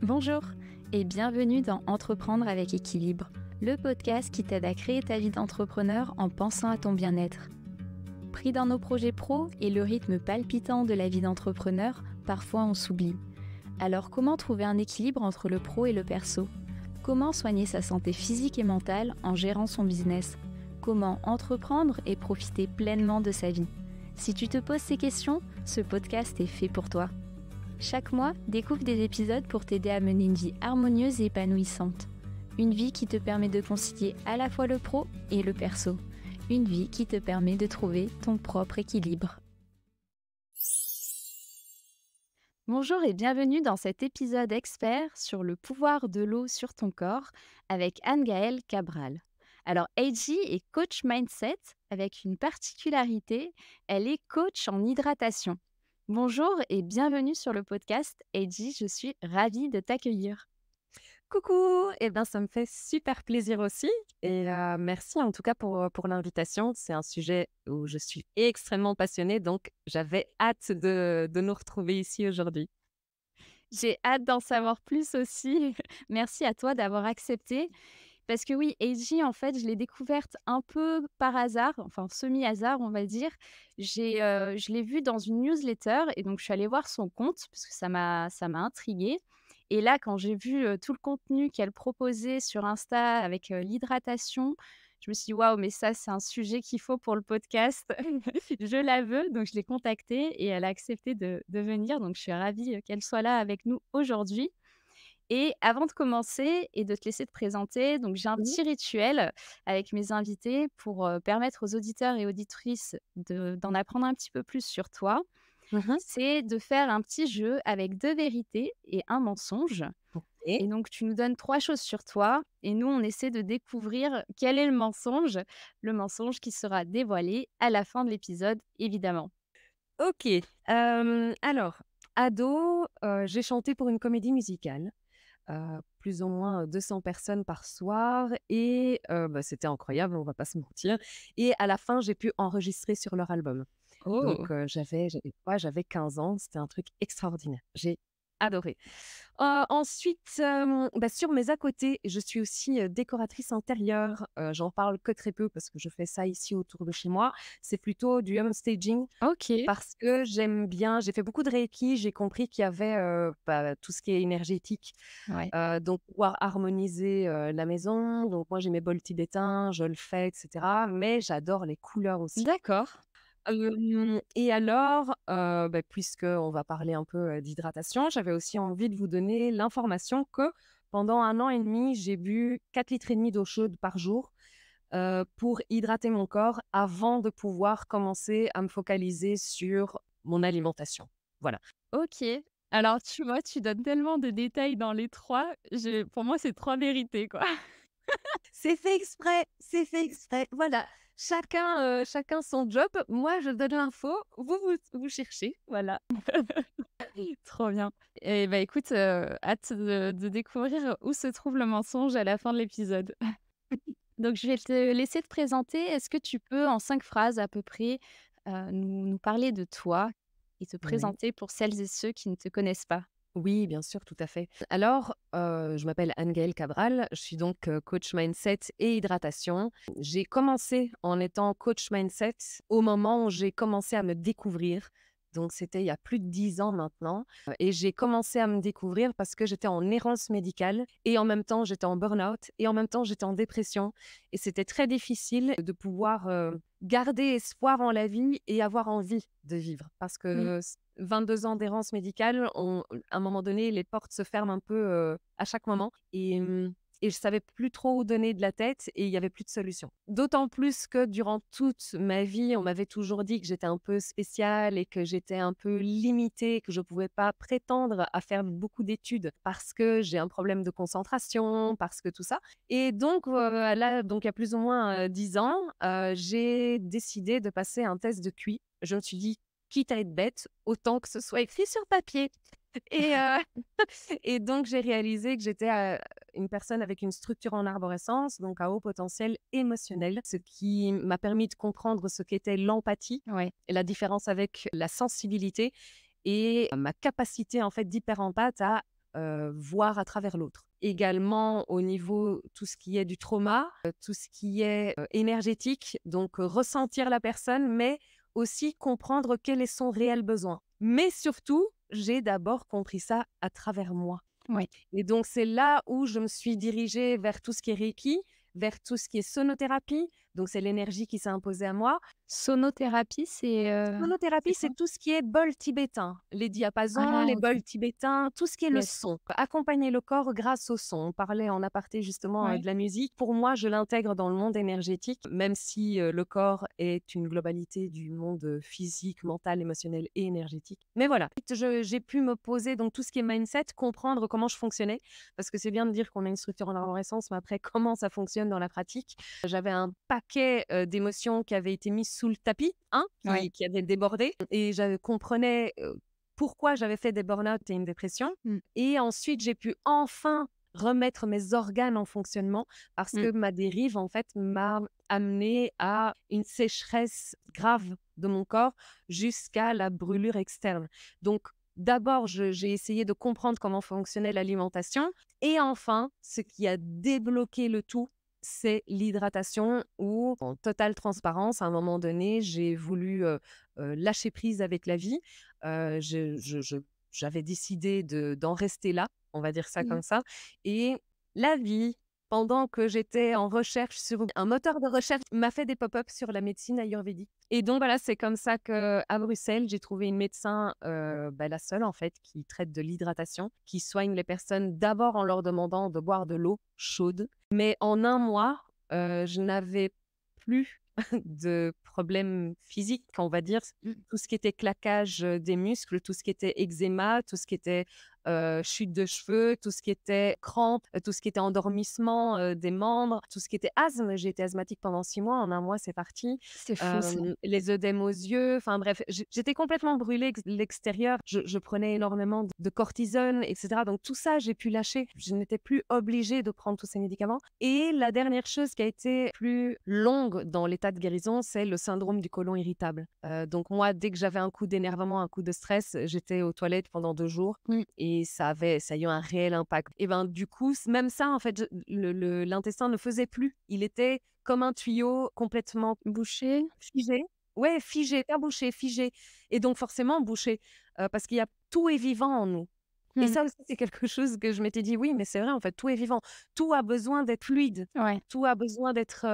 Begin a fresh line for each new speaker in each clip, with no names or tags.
Bonjour et bienvenue dans Entreprendre avec équilibre, le podcast qui t'aide à créer ta vie d'entrepreneur en pensant à ton bien-être. Pris dans nos projets pro et le rythme palpitant de la vie d'entrepreneur, parfois on s'oublie. Alors comment trouver un équilibre entre le pro et le perso? Comment soigner sa santé physique et mentale en gérant son business? Comment entreprendre et profiter pleinement de sa vie? Si tu te poses ces questions, ce podcast est fait pour toi. Chaque mois, découvre des épisodes pour t'aider à mener une vie harmonieuse et épanouissante. Une vie qui te permet de concilier à la fois le pro et le perso. Une vie qui te permet de trouver ton propre équilibre. Bonjour et bienvenue dans cet épisode expert sur le pouvoir de l'eau sur ton corps avec Anne-Gaëlle Cabral. Alors, AG est coach mindset avec une particularité, elle est coach en hydratation. Bonjour et bienvenue sur le podcast. Eddie, je suis ravie de t'accueillir.
Coucou! Ça me fait super plaisir aussi et merci en tout cas pour l'invitation. C'est un sujet où je suis extrêmement passionnée, donc j'avais hâte de nous retrouver ici aujourd'hui.
J'ai hâte d'en savoir plus aussi. Merci à toi d'avoir accepté. Parce que oui, AG, en fait, je l'ai découverte un peu par hasard, enfin semi-hasard, on va dire. Je l'ai vue dans une newsletter et donc je suis allée voir son compte parce que ça m'a intriguée. Et là, quand j'ai vu tout le contenu qu'elle proposait sur Insta avec l'hydratation, je me suis dit, waouh, mais ça, c'est un sujet qu'il faut pour le podcast. Je la veux, donc je l'ai contactée et elle a accepté de venir. Donc je suis ravie qu'elle soit là avec nous aujourd'hui. Et avant de commencer et de te laisser te présenter, donc j'ai un
Mmh.
petit rituel avec mes invités pour, permettre aux auditeurs et auditrices d'en apprendre un petit peu plus sur toi.
Mmh.
C'est de faire un petit jeu avec 2 vérités et un mensonge.
OK.
Et donc tu nous donnes 3 choses sur toi et nous, on essaie de découvrir quel est le mensonge qui sera dévoilé à la fin de l'épisode, évidemment.
OK. Alors, ado, j'ai chanté pour une comédie musicale, plus ou moins 200 personnes par soir et c'était incroyable, on va pas se mentir et à la fin, j'ai pu enregistrer sur leur album.
Oh!
Donc j'avais quoi? J'avais 15 ans, c'était un truc extraordinaire. J'ai adoré. Ensuite, sur mes à côté, je suis aussi, décoratrice intérieure. J'en parle que très peu parce que je fais ça ici autour de chez moi. C'est plutôt du home staging
OK.
parce que j'aime bien j'ai fait beaucoup de reiki, j'ai compris qu'il y avait, tout ce qui est énergétique,
Ouais.
donc pouvoir harmoniser, la maison. Donc moi, j'ai mes bols tibétains, je le fais et cetera, mais j'adore les couleurs aussi.
D'accord.
Et alors, puisqu'on va parler un peu, d'hydratation, j'avais aussi envie de vous donner l'information que pendant 1 an et demi, j'ai bu 4,5 litres d'eau chaude par jour, pour hydrater mon corps avant de pouvoir commencer à me focaliser sur mon alimentation. Voilà.
OK. Alors, tu vois, tu donnes tellement de détails dans les 3. Pour moi, c'est 3 vérités, quoi.
C'est fait exprès, voilà. Chacun son job. Moi, je donne l'info, vous cherchez, voilà.
Trop bien. Et bah, écoute, hâte de découvrir où se trouve le mensonge à la fin de l'épisode. Donc je vais te laisser te présenter. Est-ce que tu peux, en 5 phrases à peu près, nous parler de toi et te
Ouais.
présenter pour celles et ceux qui ne te connaissent pas?
Oui, bien sûr, tout à fait. Alors, je m'appelle Anne-Gaëlle Cabral, je suis donc, coach mindset et hydratation. J'ai commencé en étant coach mindset au moment où j'ai commencé à me découvrir, donc c'était il y a plus de 10 ans maintenant, et j'ai commencé à me découvrir parce que j'étais en errance médicale et en même temps j'étais en burn-out et en même temps j'étais en dépression et c'était très difficile de pouvoir, garder espoir en la vie et avoir envie de vivre parce
Mmh.
que 22 ans d'errance médicale, à un moment donné, les portes se ferment un peu, à chaque moment et je savais plus trop où donner de la tête et il y avait plus de solution. D'autant plus que durant toute ma vie, on m'avait toujours dit que j'étais un peu spéciale et que j'étais un peu limitée, que je pouvais pas prétendre à faire beaucoup d'études parce que j'ai un problème de concentration, parce que tout ça et donc là, donc il y a plus ou moins, 10 ans, j'ai décidé de passer un test de QI. Je me suis dit: «Quitte à être bête, autant que ce soit écrit sur papier» et et donc j'ai réalisé que j'étais, une personne avec une structure en arborescence, donc à haut potentiel émotionnel, ce qui m'a permis de comprendre ce qu'était l'empathie
Ouais.
et la différence avec la sensibilité et ma capacité en fait d'hyperempathe à voir à travers l'autre. Également au niveau tout ce qui est du trauma, tout ce qui est énergétique, donc ressentir la personne, mais aussi comprendre quel est son réel besoin. Mais surtout, j'ai d'abord compris ça à travers moi.
Ouais.
Et donc, c'est là où je me suis dirigée vers tout ce qui est Reiki, vers tout ce qui est sonothérapie. Donc, c'est l'énergie qui s'est imposée à moi.
Sonothérapie, c'est
Sonothérapie,
quoi?
c'est tout ce qui est bol tibétain, les diapasons,
Ah
les
OK.
bols tibétains, tout ce qui est le
Yes.
son. Accompagner le corps grâce au son. On parlait en aparté justement
Ouais.
de la musique. Pour moi, je l'intègre dans le monde énergétique, même si le corps est une globalité du monde physique, mental, émotionnel et énergétique. Mais voilà, j'ai pu me poser donc tout ce qui est mindset, comprendre comment je fonctionnais, parce que c'est bien de dire qu'on a une structure en arborescence, mais après, comment ça fonctionne dans la pratique. J'avais un paquet d'émotions qui avaient été mises sous le tapis, hein,
Ouais.
qui avaient débordé, et je comprenais pourquoi j'avais fait des burn-out et une dépression.
Mmh.
Et ensuite, j'ai pu enfin remettre mes organes en fonctionnement parce
Mmh.
que ma dérive, en fait, m'a amené à une sécheresse grave de mon corps jusqu'à la brûlure externe. Donc, d'abord, j'ai essayé de comprendre comment fonctionnait l'alimentation. Et enfin, ce qui a débloqué le tout, c'est l'hydratation où, en totale transparence, à un moment donné, j'ai voulu lâcher prise avec la vie. J'avais décidé d'en rester là, on va dire ça
Mmh.
comme ça. Et la vie, pendant que j'étais en recherche sur un moteur de recherche, m'a fait des pop-up sur la médecine ayurvédique. Et donc voilà, c'est comme ça qu'à Bruxelles, j'ai trouvé une médecin, la seule en fait, qui traite de l'hydratation, qui soigne les personnes d'abord en leur demandant de boire de l'eau chaude. Mais en un mois, je n'avais plus de problèmes physiques, on va dire.
Mmh.
Tout ce qui était claquage des muscles, tout ce qui était eczéma, tout ce qui était chute de cheveux, tout ce qui était crampes, tout ce qui était endormissement des membres, tout ce qui était asthme. J'ai été asthmatique pendant 6 mois. En un mois, c'est parti.
C'est fou ça.
Les œdèmes aux yeux. Enfin bref, j'étais complètement brûlée de l'extérieur. Je prenais énormément de cortisone, etc. Donc tout ça, j'ai pu lâcher. Je n'étais plus obligée de prendre tous ces médicaments. Et la dernière chose qui a été plus longue dans l'état de guérison, c'est le syndrome du côlon irritable. Donc moi, dès que j'avais un coup d'énervement, un coup de stress, j'étais aux toilettes pendant 2 jours.
Mmh.
Et ça a eu un réel impact. Et ben du coup, même ça, en fait, l'intestin ne faisait plus. Il était comme un tuyau complètement
Bouché?
figé. Ouais, figé, pas bouché, figé. Et donc forcément bouché, parce qu'il y a tout est vivant en nous. Et
Mmh.
ça aussi, c'est quelque chose que je m'étais dit: «Oui, mais c'est vrai, en fait, tout est vivant. Tout a besoin d'être fluide.
Ouais.
Tout a besoin d'être,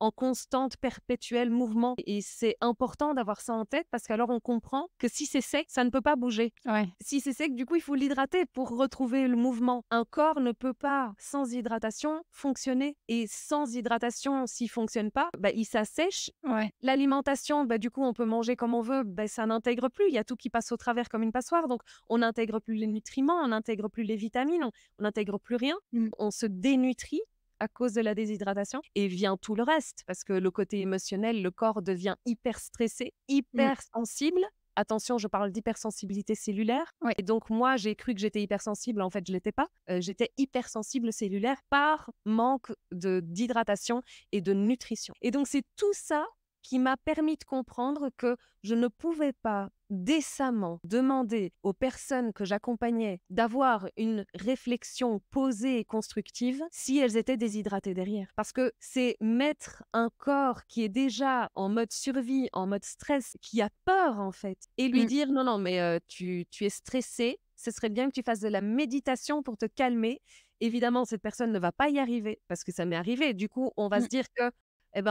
en constante, perpétuel mouvement» et c'est important d'avoir ça en tête parce qu'alors on comprend que si c'est sec, ça ne peut pas bouger.
Ouais.
Si c'est sec, du coup, il faut l'hydrater pour retrouver le mouvement. Un corps ne peut pas, sans hydratation, fonctionner et sans hydratation, s'il fonctionne pas, il s'assèche.
Ouais.
L'alimentation, du coup, on peut manger comme on veut, ça n'intègre plus. Il y a tout qui passe au travers comme une passoire, donc on n'intègre plus les nutriments, on n'intègre plus les vitamines, on n'intègre plus rien.
Mmh.
On se dénutrit à cause de la déshydratation et vient tout le reste parce que le côté émotionnel, le corps devient hyper stressé,
Mmh.
hyper sensible. Attention, je parle d'hypersensibilité cellulaire.
Ouais.
Et donc moi, j'ai cru que j'étais hypersensible, en fait, je l'étais pas. J'étais hypersensible cellulaire par manque d'hydratation et de nutrition. Et donc c'est tout ça qui m'a permis de comprendre que je ne pouvais pas décemment demander aux personnes que j'accompagnais d'avoir une réflexion posée et constructive si elles étaient déshydratées derrière. Parce que c'est mettre un corps qui est déjà en mode survie, en mode stress, qui a peur en fait, et lui
Mmh.
dire non, non, mais tu es stressé, ce serait bien que tu fasses de la méditation pour te calmer. Évidemment, cette personne ne va pas y arriver parce que ça m'est arrivé. Du coup, on va
Mmh.
se dire que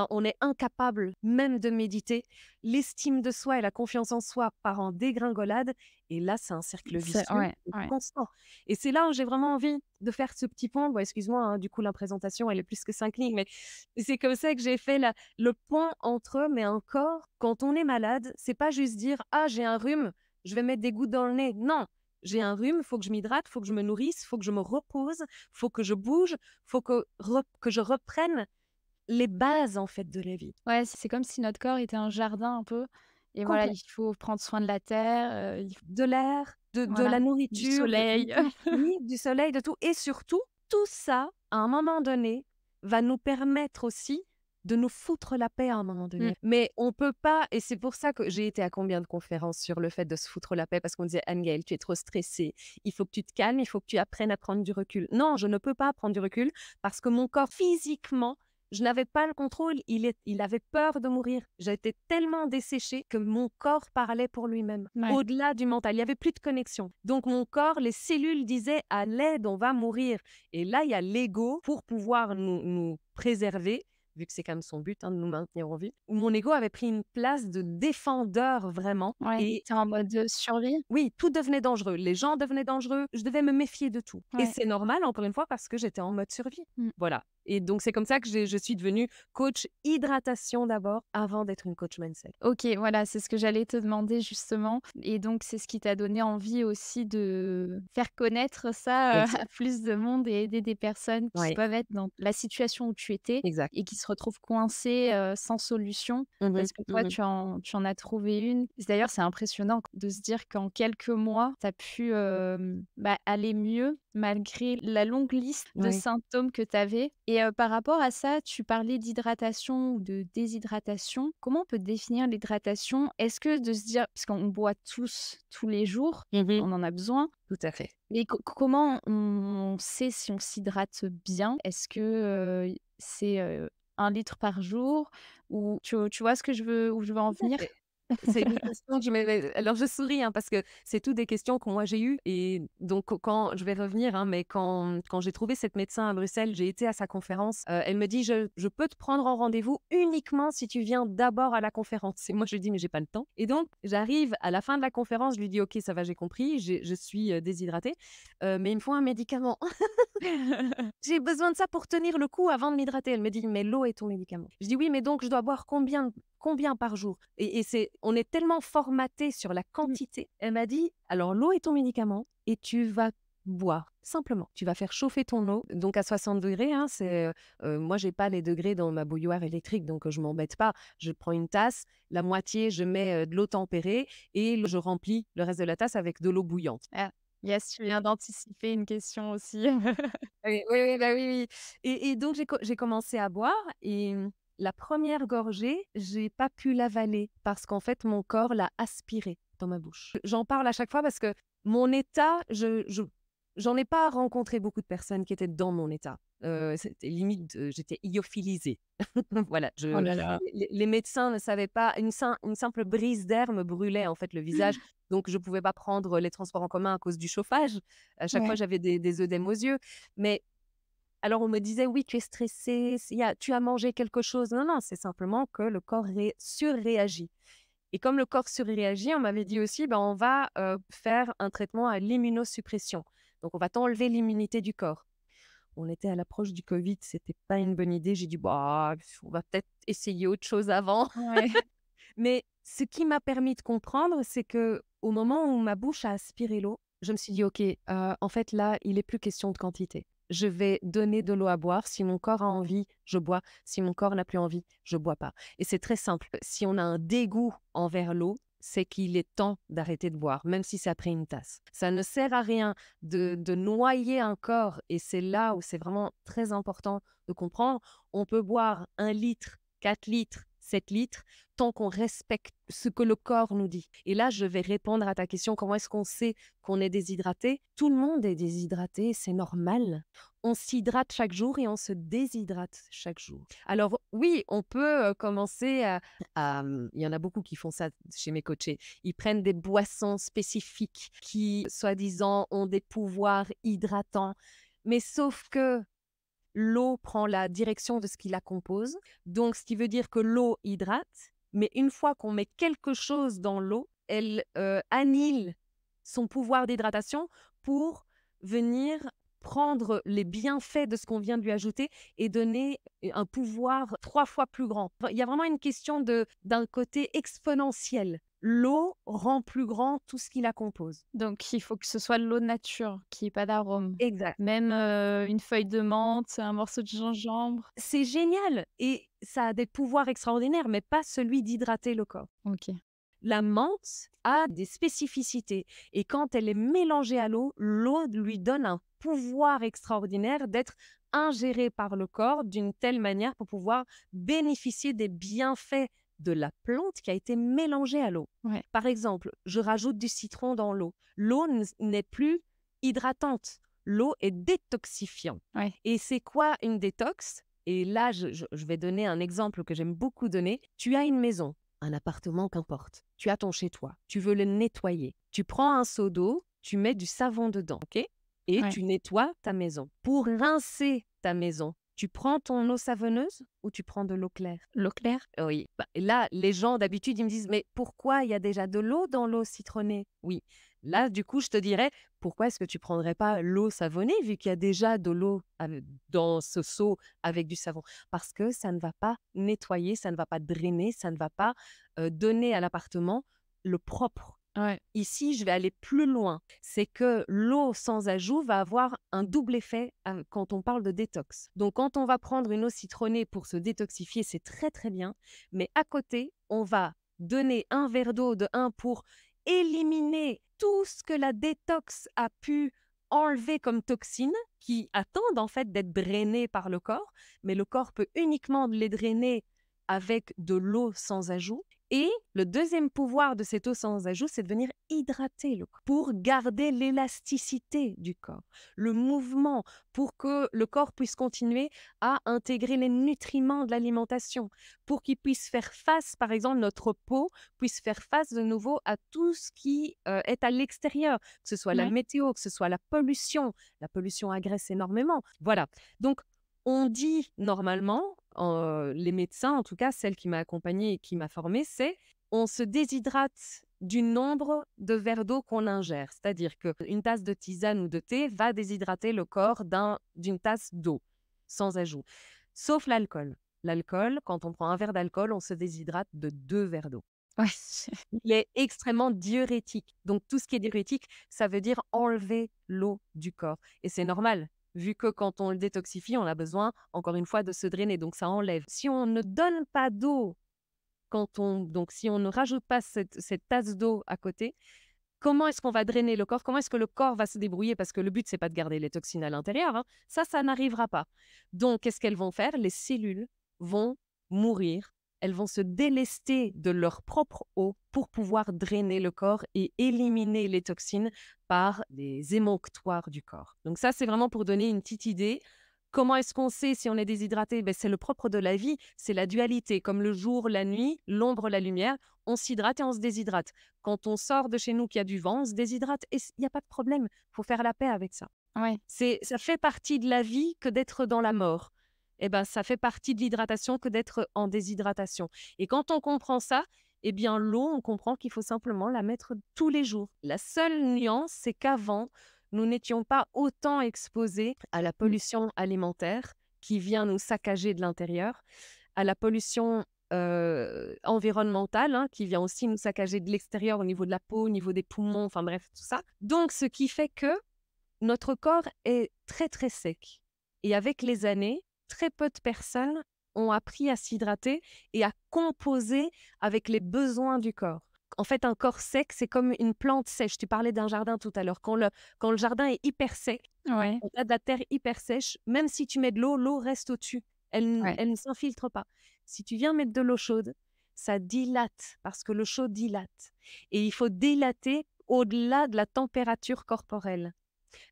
on est incapable même de méditer. L'estime de soi et la confiance en soi part en dégringolade. Et là, c'est un cercle
C'est
vicieux
ouais, ouais.
constant. Et c'est là où j'ai vraiment envie de faire ce petit pont. Bon, excuse-moi, hein, du coup, la présentation, elle est plus que 5 lignes, mais c'est comme ça que j'ai fait le pont entre, mais un corps, quand on est malade, c'est pas juste dire « Ah, j'ai un rhume, je vais mettre des gouttes dans le nez ». Non, j'ai un rhume, il faut que je m'hydrate, il faut que je me nourrisse, il faut que je me repose, il faut que je bouge, il faut que je reprenne les bases, en fait, de la vie.
Ouais, c'est comme si notre corps était un jardin un peu et voilà,
Complet.
il faut prendre soin de la terre, il faut
De l'air, de la
voilà, du
nourriture,
soleil.
oui, du soleil, de tout et surtout, tout ça, à un moment donné, va nous permettre aussi de nous foutre la paix à un moment
Mmh.
donné. Mais on peut pas, et c'est pour ça que j'ai été à combien de conférences sur le fait de se foutre la paix, parce qu'on disait: «Anne-Gaëlle, tu es trop stressée, il faut que tu te calmes, il faut que tu apprennes à prendre du recul». Non, je ne peux pas prendre du recul parce que mon corps physiquement, je n'avais pas le contrôle, il avait peur de mourir. J'étais tellement desséchée que mon corps parlait pour lui-même,
Ouais.
au-delà du mental. Il y avait plus de connexion. Donc mon corps, les cellules disaient: «À l'aide, on va mourir». Et là, il y a l'ego pour pouvoir nous préserver, vu que c'est quand même son but, hein, de nous maintenir en vie, où mon ego avait pris une place de défendeur vraiment.
Ouais.
Et
Tu en mode, survie?
oui, tout devenait dangereux. Les gens devenaient dangereux. Je devais me méfier de tout. Et
Ouais.
c'est normal, encore une fois, parce que j'étais en mode survie.
Mmh.
Voilà. Et donc, c'est comme ça que je suis devenue coach hydratation d'abord, avant d'être une coach mindset.
OK, voilà, c'est ce que j'allais te demander justement et donc c'est ce qui t'a donné envie aussi de faire connaître ça,
Exact.
à plus de monde et aider des personnes qui
Oui,
peuvent être dans la situation où tu étais
exact.
et qui se retrouvent coincées, sans solution
Mhm,
parce que toi
mhm.
tu en as trouvé une. D'ailleurs, c'est impressionnant de se dire qu'en quelques mois, tu as pu, aller mieux malgré la longue liste de
Oui.
symptômes que tu avais et par rapport à ça, tu parlais d'hydratation ou de déshydratation. Comment on peut définir l'hydratation? Est-ce que de se dire parce qu'on boit tous les jours,
Mhm.
on en a besoin,
Tout à fait.
mais comment on sait si on s'hydrate bien? Est-ce que, c'est, 1 litre par jour ou tu vois ce que je veux où je veux en
Tout à
venir?
fait. C'est une question que je me alors je souris, hein, parce que c'est tout des questions que moi j'ai eues. Et donc quand je vais revenir, hein, mais quand j'ai trouvé cette médecin à Bruxelles, j'ai été à sa conférence, elle me dit: «Je peux te prendre en rendez-vous uniquement si tu viens d'abord à la conférence». Et moi je lui dis: «Mais j'ai pas le temps». Et donc j'arrive à la fin de la conférence, je lui dis: «OK, ça va, j'ai compris, je suis, déshydratée, mais il me faut un médicament. J'ai besoin de ça pour tenir le coup avant de m'hydrater». Elle me dit: «Mais l'eau est ton médicament». Je dis: «Oui, mais donc je dois boire combien par jour?» Et on est tellement formaté sur la
Mmh.
quantité. Elle m'a dit: «Alors l'eau est ton médicament et tu vas boire, simplement. Tu vas faire chauffer ton eau, donc à 60 degrés, hein, moi j'ai pas les degrés dans ma bouilloire électrique, donc je m'embête pas. Je prends une tasse, la moitié je mets, de l'eau tempérée et je remplis le reste de la tasse avec de l'eau bouillante».
Ah, yes, tu viens d'anticiper une question aussi.
Oui, oui, oui, bah, oui, oui. Et donc j'ai commencé à boire. Et la première gorgée, j'ai pas pu l'avaler parce qu'en fait, mon corps l'a aspirée dans ma bouche. J'en parle à chaque fois parce que mon état, j'en ai pas rencontré beaucoup de personnes qui étaient dans mon état. C'était limite, j'étais lyophilisée. Voilà,
Oh là là.
les médecins ne savaient pas, une simple brise d'air me brûlait en fait le visage, donc je pouvais pas prendre les transports en commun à cause du chauffage. À chaque fois,
Ouais.
j'avais des œdèmes aux yeux. Mais alors on me disait: «Oui, tu es stressée, tu as mangé quelque chose». Non, non, c'est simplement que le corps surréagit. Et comme le corps surréagit, on m'avait dit aussi: «Ben, on va, faire un traitement à l'immunosuppression. Donc on va t'enlever l'immunité du corps». On était à l'approche du covid, c'était pas une bonne idée. J'ai dit: «Bah, on va peut-être essayer autre chose avant».
Ouais.
Mais ce qui m'a permis de comprendre, c'est que au moment où ma bouche a aspiré l'eau, je me suis dit: «OK, en fait, là, il est plus question de quantité. Je vais donner de l'eau à boire. Si mon corps a envie, je bois. Si mon corps n'a plus envie, je bois pas». Et c'est très simple. Si on a un dégoût envers l'eau, c'est qu'il est temps d'arrêter de boire, même si c'est après une tasse. Ça ne sert à rien de noyer un corps, et c'est là où c'est vraiment très important de comprendre. On peut boire 1 litre, 4 litres, 7 litres, tant qu'on respecte ce que le corps nous dit. Et là, je vais répondre à ta question: comment est-ce qu'on sait qu'on est déshydraté? Tout le monde est déshydraté, c'est normal. On s'hydrate chaque jour et on se déshydrate chaque jour. Alors oui, on peut commencer il y en a beaucoup qui font ça chez mes coachés. Ils prennent des boissons spécifiques qui, soi-disant, ont des pouvoirs hydratants. Mais sauf que l'eau prend la direction de ce qui la compose. Donc, ce qui veut dire que l'eau hydrate, mais une fois qu'on met quelque chose dans l'eau, elle annule son pouvoir d'hydratation pour venir prendre les bienfaits de ce qu'on vient de lui ajouter et donner un pouvoir 3 fois plus grand. Enfin, il y a vraiment une question d'un côté exponentiel. L'eau rend plus grand tout ce qui la compose.
Donc il faut que ce soit de l'eau de nature, qu'il y ait pas d'arôme.
Exact.
Même, une feuille de menthe, un morceau de gingembre.
C'est génial et ça a des pouvoirs extraordinaires, mais pas celui d'hydrater le corps.
OK.
La menthe a des spécificités et quand elle est mélangée à l'eau, l'eau lui donne un pouvoir extraordinaire d'être ingérée par le corps d'une telle manière pour pouvoir bénéficier des bienfaits de la plante qui a été mélangée à l'eau.
Ouais.
Par exemple, je rajoute du citron dans l'eau. L'eau n'est plus hydratante. L'eau est détoxifiante.
Ouais.
Et c'est quoi une détox? Et là, je vais donner un exemple que j'aime beaucoup donner. Tu as une maison, un appartement, qu'importe. Tu as ton chez-toi. Tu veux le nettoyer. Tu prends un seau d'eau, tu mets du savon dedans, ok? Et
Ouais.
tu nettoies ta maison. Pour rincer ta maison, tu prends ton eau savonneuse ou tu prends de l'eau claire?
L'eau claire?
Oui. Et là, les gens, d'habitude, ils me disent, mais pourquoi il y a déjà de l'eau dans l'eau citronnée? Oui. Là, du coup, je te dirais, pourquoi est-ce que tu prendrais pas l'eau savonnée vu qu'il y a déjà de l'eau dans ce seau avec du savon? Parce que ça ne va pas nettoyer, ça ne va pas drainer, ça ne va pas donner à l'appartement le propre.
Ouais.
Ici, je vais aller plus loin. C'est que l'eau sans ajout va avoir un double effet quand on parle de détox. Donc, quand on va prendre une eau citronnée pour se détoxifier, c'est très, très bien. Mais à côté, on va donner un verre d'eau de 1 pour éliminer tout ce que la détox a pu enlever comme toxines qui attendent en fait d'être drainées par le corps. Mais le corps peut uniquement les drainer avec de l'eau sans ajout. Et le deuxième pouvoir de cette eau sans ajout, c'est de venir hydrater le corps pour garder l'élasticité du corps, le mouvement, pour que le corps puisse continuer à intégrer les nutriments de l'alimentation, pour qu'il puisse faire face, par exemple, notre peau puisse faire face de nouveau à tout ce qui est à l'extérieur, que ce soit la
Ouais.
météo, que ce soit la pollution. La pollution agresse énormément. Voilà. Donc, on dit normalement, les médecins, en tout cas celle qui m'a accompagnée et qui m'a formée, c'est on se déshydrate du nombre de verres d'eau qu'on ingère. C'est-à-dire qu'une tasse de tisane ou de thé va déshydrater le corps d'une tasse d'eau, sans ajout. Sauf l'alcool. L'alcool, quand on prend un verre d'alcool, on se déshydrate de 2 verres d'eau.
Ouais.
Il est extrêmement diurétique. Donc, tout ce qui est diurétique, ça veut dire enlever l'eau du corps. Et c'est normal, vu que quand on le détoxifie, on a besoin, encore une fois, de se drainer. Donc, ça enlève. Si on ne donne pas d'eau, donc si on ne rajoute pas cette tasse d'eau à côté, comment est-ce qu'on va drainer le corps? Comment est-ce que le corps va se débrouiller? Parce que le but, c'est pas de garder les toxines à l'intérieur, hein. Ça n'arrivera pas. Donc, qu'est-ce qu'elles vont faire? Les cellules vont mourir. Elles vont se délester de leur propre eau pour pouvoir drainer le corps et éliminer les toxines par les émonctoires du corps. Donc ça, c'est vraiment pour donner une petite idée. Comment est-ce qu'on sait si on est déshydraté? C'est le propre de la vie, c'est la dualité, comme le jour, la nuit, l'ombre, la lumière. On s'hydrate et on se déshydrate. Quand on sort de chez nous, qu'il y a du vent, on se déshydrate et il n'y a pas de problème. Il faut faire la paix avec ça.
Ouais.
Ça fait partie de la vie que d'être dans la mort. Ça fait partie de l'hydratation que d'être en déshydratation. Et quand on comprend ça, l'eau, on comprend qu'il faut simplement la mettre tous les jours. La seule nuance, c'est qu'avant, nous n'étions pas autant exposés à la pollution alimentaire qui vient nous saccager de l'intérieur, à la pollution environnementale, hein, qui vient aussi nous saccager de l'extérieur au niveau de la peau, au niveau des poumons, enfin bref, tout ça. Donc, ce qui fait que notre corps est très, très sec. Et avec les années, très peu de personnes ont appris à s'hydrater et à composer avec les besoins du corps. En fait, un corps sec, c'est comme une plante sèche. Tu parlais d'un jardin tout à l'heure. Quand le jardin est hyper sec,
Ouais.
on a de la terre hyper sèche, même si tu mets de l'eau, l'eau reste au-dessus.
Ouais.
Elle ne s'infiltre pas. Si tu viens mettre de l'eau chaude, ça dilate parce que le chaud dilate. Et il faut dilater au-delà de la température corporelle.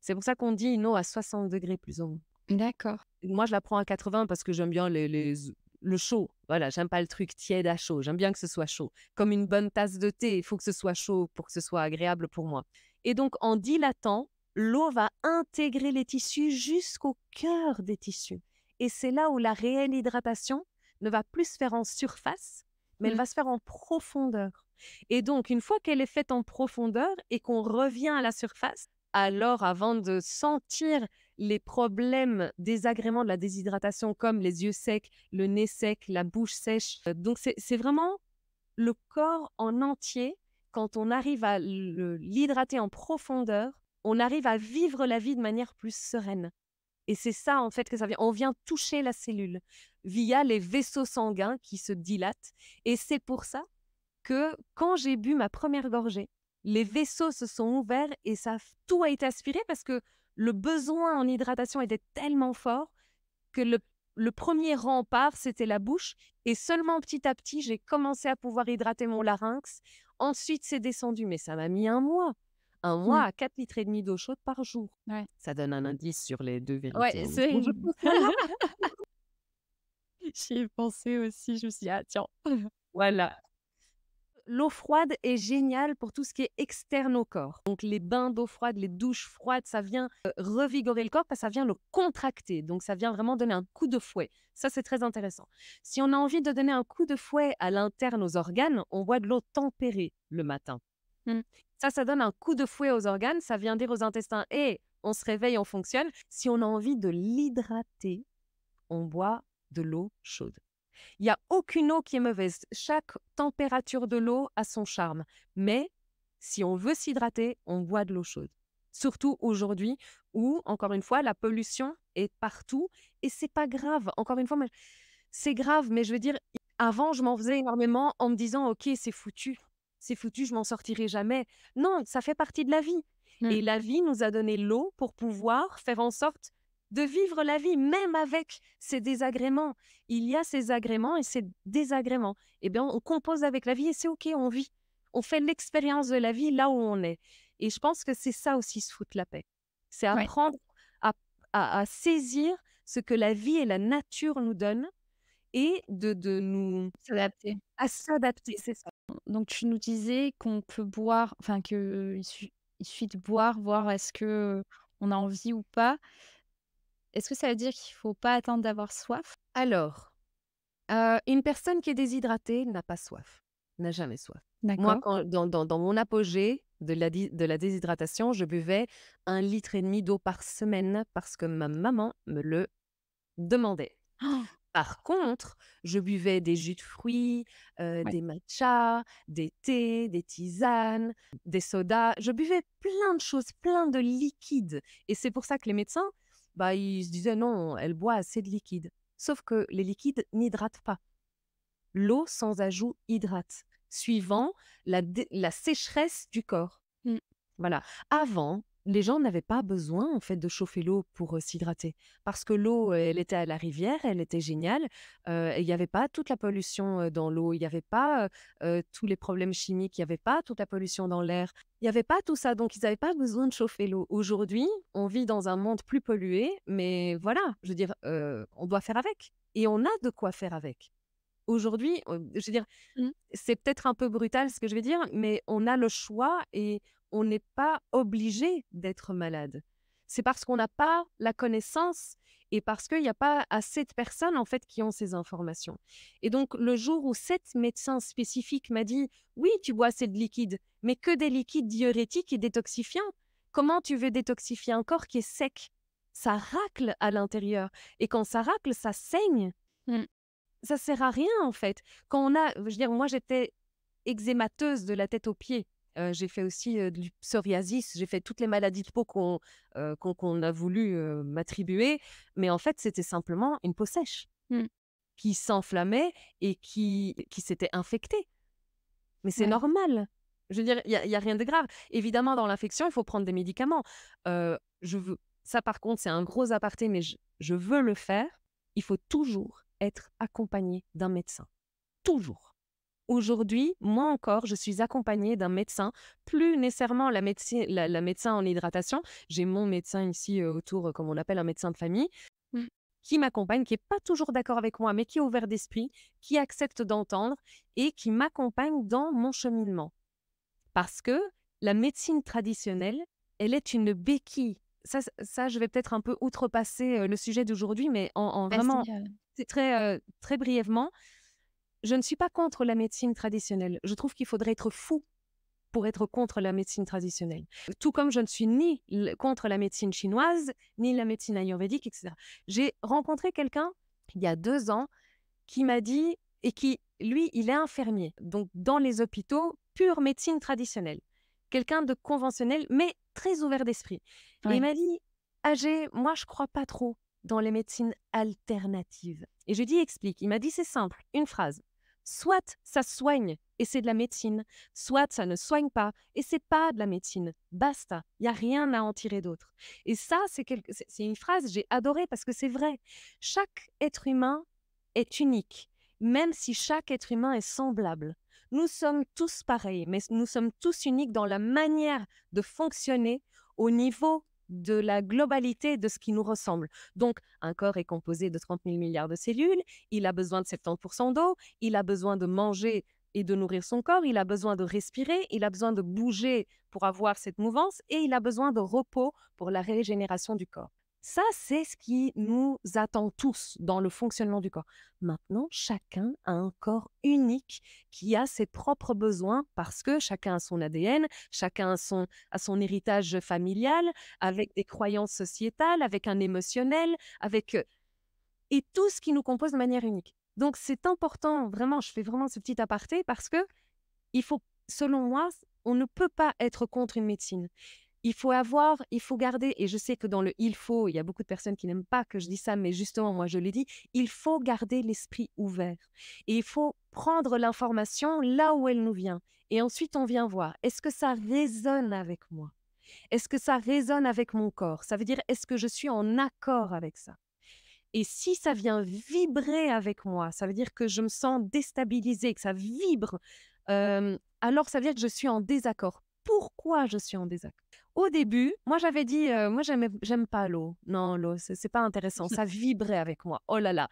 C'est pour ça qu'on dit une eau à 60 degrés plus ou moins.
D'accord.
Moi, je la prends à 80 parce que j'aime bien le chaud. Voilà, j'aime pas le truc tiède à chaud. J'aime bien que ce soit chaud. Comme une bonne tasse de thé, il faut que ce soit chaud pour que ce soit agréable pour moi. Et donc, en dilatant, l'eau va intégrer les tissus jusqu'au cœur des tissus. Et c'est là où la réelle hydratation ne va plus se faire en surface, mais elle va se faire en profondeur. Et donc, une fois qu'elle est faite en profondeur et qu'on revient à la surface, alors avant de sentir les problèmes désagréments de la déshydratation comme les yeux secs, le nez sec, la bouche sèche. Donc c'est vraiment le corps en entier. Quand on arrive à l'hydrater en profondeur, on arrive à vivre la vie de manière plus sereine. Et c'est ça en fait que ça vient. On vient toucher la cellule via les vaisseaux sanguins qui se dilatent. Et c'est pour ça que quand j'ai bu ma première gorgée, les vaisseaux se sont ouverts et tout a été aspiré parce que le besoin en hydratation était tellement fort que le premier rempart, c'était la bouche. Et seulement petit à petit, j'ai commencé à pouvoir hydrater mon larynx. Ensuite, c'est descendu, mais ça m'a mis un mois. Un mois
Mmh.
à 4 litres et demi d'eau chaude par jour.
Ouais.
Ça donne un indice sur les deux vérités.
Ouais,
Hein.
c'est j'y ai pensé aussi, je me suis dit: «Ah tiens».
Voilà. L'eau froide est géniale pour tout ce qui est externe au corps. Donc les bains d'eau froide, les douches froides, ça vient revigorer le corps parce que ça vient le contracter. Donc ça vient vraiment donner un coup de fouet. Ça, c'est très intéressant. Si on a envie de donner un coup de fouet à l'interne aux organes, on boit de l'eau tempérée le matin.
Mmh.
Ça donne un coup de fouet aux organes. Ça vient dire aux intestins, hé, on se réveille, on fonctionne. Si on a envie de l'hydrater, on boit de l'eau chaude. Il n'y a aucune eau qui est mauvaise. Chaque température de l'eau a son charme. Mais si on veut s'hydrater, on boit de l'eau chaude. Surtout aujourd'hui où, encore une fois, la pollution est partout. Et c'est pas grave. Encore une fois, c'est grave. Mais je veux dire, avant, je m'en faisais énormément en me disant, OK, c'est foutu. C'est foutu, je m'en sortirai jamais. Non, ça fait partie de la vie.
Mmh.
Et la vie nous a donné l'eau pour pouvoir faire en sorte de vivre la vie, même avec ses désagréments. Il y a ces agréments et ces désagréments. Eh bien, on compose avec la vie et c'est OK, on vit. On fait l'expérience de la vie là où on est. Et je pense que c'est ça aussi se foutre la paix. C'est
Ouais,
apprendre à saisir ce que la vie et la nature nous donnent et de nous
s'adapter.
à s'adapter, c'est ça.
Donc tu nous disais qu'on peut boire, enfin il suffit de boire, voir est-ce que on a envie ou pas. Est-ce que ça veut dire qu'il faut pas attendre d'avoir soif?
Alors, une personne qui est déshydratée n'a pas soif, n'a jamais soif. Moi,
D'accord.
quand dans mon apogée de la déshydratation, je buvais 1,5 litre d'eau par semaine parce que ma maman me le demandait.
Oh!
Par contre, je buvais des jus de fruits,
Ouais.
des matchas, des thés, des tisanes, des sodas. Je buvais plein de choses, plein de liquides et c'est pour ça que les médecins, bah, ils se disaient: «Non, elle boit assez de liquide». Sauf que les liquides n'hydratent pas. L'eau sans ajout hydrate, suivant la sécheresse du corps.
Mmh.
Voilà. Avant, les gens n'avaient pas besoin en fait de chauffer l'eau pour s'hydrater parce que l'eau, elle était à la rivière, elle était géniale. Et il n'y avait pas toute la pollution dans l'eau, il n'y avait pas tous les problèmes chimiques, il n'y avait pas toute la pollution dans l'air, il n'y avait pas tout ça, donc ils n'avaient pas besoin de chauffer l'eau. Aujourd'hui, on vit dans un monde plus pollué, mais voilà, je veux dire, on doit faire avec et on a de quoi faire avec. Aujourd'hui, je veux dire,
Mmh.
c'est peut-être un peu brutal ce que je vais dire, mais on a le choix et on n'est pas obligé d'être malade. C'est parce qu'on n'a pas la connaissance et parce qu'il n'y a pas assez de personnes en fait qui ont ces informations. Et donc le jour où cet médecin spécifique m'a dit: «Oui, tu bois assez de liquide, mais que des liquides diurétiques et détoxifiants. Comment tu veux détoxifier un corps qui est sec? Ça racle à l'intérieur et quand ça racle, ça saigne.
Mmh.
Ça sert à rien, en fait. Quand on a je veux dire, moi, j'étais eczémateuse de la tête aux pieds. J'ai fait aussi, du psoriasis, j'ai fait toutes les maladies de peau qu'on a voulu, m'attribuer, mais en fait, c'était simplement une peau sèche
Mmh.
qui s'enflammait et qui s'était infectée. Mais c'est
Ouais.
normal. Je veux dire, il y a rien de grave. Évidemment, dans l'infection, il faut prendre des médicaments. Je veux ça, par contre, c'est un gros aparté, mais je veux le faire. Il faut toujours être accompagné d'un médecin. Toujours. Aujourd'hui, moi encore, je suis accompagnée d'un médecin, plus nécessairement la médecin en hydratation. J'ai mon médecin ici autour, comme on l'appelle un médecin de famille,
Mmh.
qui m'accompagne, qui n'est pas toujours d'accord avec moi, mais qui est ouvert d'esprit, qui accepte d'entendre et qui m'accompagne dans mon cheminement. Parce que la médecine traditionnelle, elle est une béquille. Ça, je vais peut-être un peu outrepasser le sujet d'aujourd'hui, mais en vraiment
Vas-y,
c'est très, très brièvement, je ne suis pas contre la médecine traditionnelle. Je trouve qu'il faudrait être fou pour être contre la médecine traditionnelle. Tout comme je ne suis ni contre la médecine chinoise, ni la médecine ayurvédique, etc. J'ai rencontré quelqu'un il y a 2 ans qui m'a dit, et qui, lui, il est infirmier, donc dans les hôpitaux, pure médecine traditionnelle. Quelqu'un de conventionnel, mais très ouvert d'esprit. Et il
ouais.
m'a dit: «Agé, moi, je crois pas trop dans les médecines alternatives». Et je lui ai dit: «Explique». Il m'a dit: «C'est simple, une phrase. Soit ça soigne et c'est de la médecine, soit ça ne soigne pas et c'est pas de la médecine. Basta, il y a rien à en tirer d'autre. Et ça, c'est une phrase que j'ai adorée parce que c'est vrai. Chaque être humain est unique, même si chaque être humain est semblable. Nous sommes tous pareils, mais nous sommes tous uniques dans la manière de fonctionner au niveau de la globalité de ce qui nous ressemble. Donc, un corps est composé de 30 000 milliards de cellules, il a besoin de 70% d'eau, il a besoin de manger et de nourrir son corps, il a besoin de respirer, il a besoin de bouger pour avoir cette mouvance et il a besoin de repos pour la régénération du corps. Ça, c'est ce qui nous attend tous dans le fonctionnement du corps. Maintenant, chacun a un corps unique qui a ses propres besoins parce que chacun a son ADN, chacun a son héritage familial, avec des croyances sociétales, avec un émotionnel, avec et tout ce qui nous compose de manière unique. Donc, c'est important, vraiment, je fais vraiment ce petit aparté parce que il faut, selon moi, on ne peut pas être contre une médecine. Il faut garder, et je sais que dans le il faut, il y a beaucoup de personnes qui n'aiment pas que je dise ça, mais justement, moi je le dis, il faut garder l'esprit ouvert. Et il faut prendre l'information là où elle nous vient. Et ensuite, on vient voir, est-ce que ça résonne avec moi? Est-ce que ça résonne avec mon corps? Ça veut dire, est-ce que je suis en accord avec ça? Et si ça vient vibrer avec moi, ça veut dire que je me sens déstabilisée, que ça vibre, alors ça veut dire que je suis en désaccord. Pourquoi je suis en désaccord? Au début, moi j'avais dit, moi j'aime pas l'eau. Non, l'eau, c'est pas intéressant. Ça vibrait avec moi. Oh là là.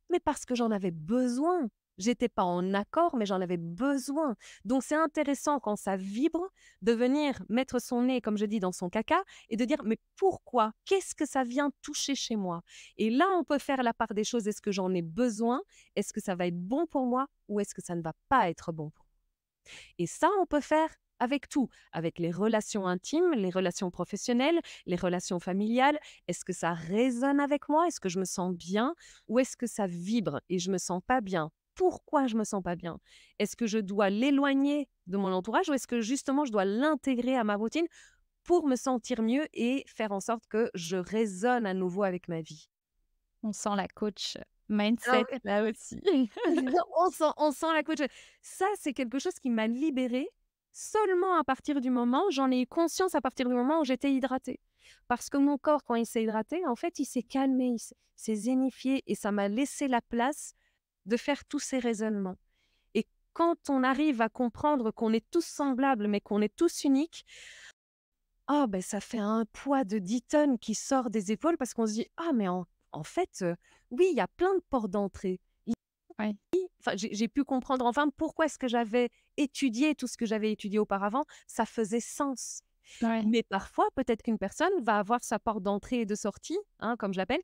Mais parce que j'en avais besoin. J'étais pas en accord, mais j'en avais besoin. Donc c'est intéressant quand ça vibre de venir mettre son nez, comme je dis, dans son caca et de dire mais pourquoi? Qu'est-ce que ça vient toucher chez moi? Et là, on peut faire la part des choses. Est-ce que j'en ai besoin? Est-ce que ça va être bon pour moi ou est-ce que ça ne va pas être bon pour moi? Et ça, on peut faire avec tout, avec les relations intimes, les relations professionnelles, les relations familiales. Est-ce que ça résonne avec moi? Est-ce que je me sens bien? Ou est-ce que ça vibre et je me sens pas bien? Pourquoi je me sens pas bien? Est-ce que je dois l'éloigner de mon entourage ou est-ce que justement je dois l'intégrer à ma routine pour me sentir mieux et faire en sorte que je résonne à nouveau avec ma vie?
On sent la coach
Ah
mindset
ouais.
là aussi.
On sent la coach. Ça, c'est quelque chose qui m'a libérée seulement à partir du moment j'en ai eu conscience à partir du moment où j'étais hydratée. Parce que mon corps, quand il s'est hydraté, en fait, il s'est calmé, il s'est zénifié et ça m'a laissé la place de faire tous ces raisonnements. Et quand on arrive à comprendre qu'on est tous semblables, mais qu'on est tous uniques, ah ben ça fait un poids de 10 tonnes qui sort des épaules parce qu'on se dit: «Ah mais en fait, oui, il y a plein de portes d'entrée».
Ouais,
Enfin, j'ai pu comprendre enfin pourquoi est-ce que j'avais étudié tout ce que j'avais étudié auparavant, ça faisait sens.
ouais,
Mais parfois, peut-être qu'une personne va avoir sa porte d'entrée et de sortie, hein, comme je l'appelle,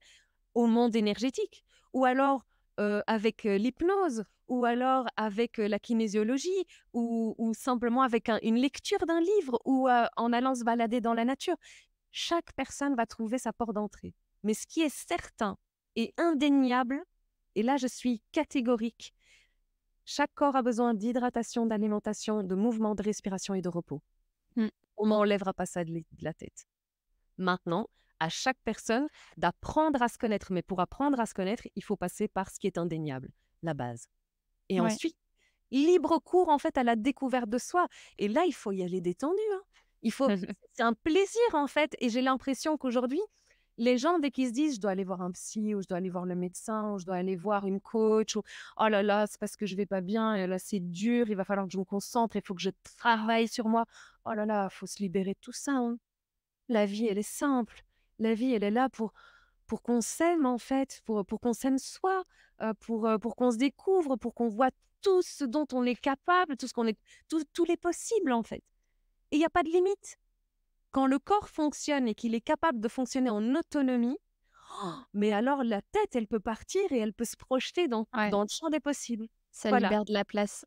au monde énergétique, ou alors avec l'hypnose, ou alors avec la kinésiologie, ou simplement avec une lecture d'un livre, ou en allant se balader dans la nature. Chaque personne va trouver sa porte d'entrée. Mais ce qui est certain et indéniable, et là je suis catégorique, chaque corps a besoin d'hydratation, d'alimentation, de mouvement, de respiration et de repos.
mmh,
On n'enlèvera pas ça de la tête. Maintenant, à chaque personne d'apprendre à se connaître. Mais pour apprendre à se connaître, il faut passer par ce qui est indéniable, la base. Et
ouais.
ensuite, libre cours en fait à la découverte de soi. Et là, il faut y aller détendu, hein. Il faut, c'est un plaisir en fait. Et j'ai l'impression qu'aujourd'hui, les gens, dès qu'ils se disent, je dois aller voir un psy, ou je dois aller voir le médecin, ou je dois aller voir une coach, ou oh là là, c'est parce que je vais pas bien, et là c'est dur, il va falloir que je me concentre, il faut que je travaille sur moi. Oh là là, faut se libérer de tout ça, hein. La vie, elle est simple. La vie, elle est là pour qu'on s'aime, en fait, pour qu'on s'aime soi, pour qu'on se découvre, pour qu'on voit tout ce dont on est capable, tout ce qu'on est, tous les possibles, en fait. Et il n'y a pas de limite. Quand le corps fonctionne et qu'il est capable de fonctionner en autonomie, oh, mais alors la tête, elle peut partir et elle peut se projeter
Ouais,
dans le champ des possibles.
ça
Voilà.
libère de la place.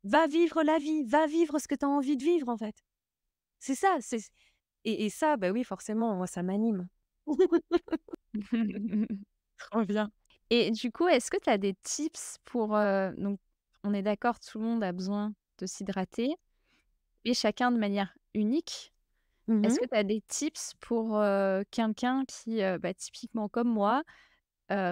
Va vivre la vie, va vivre ce que tu as envie de vivre, en fait. C'est ça. Et ça, bah oui, forcément, moi, ça m'anime.
Trop bien. Et du coup, est-ce que tu as des tips pour, donc on est d'accord, tout le monde a besoin de s'hydrater et chacun de manière unique.
Mhm.
Est-ce que tu as des tips pour, quelqu'un qui, bah, typiquement comme moi,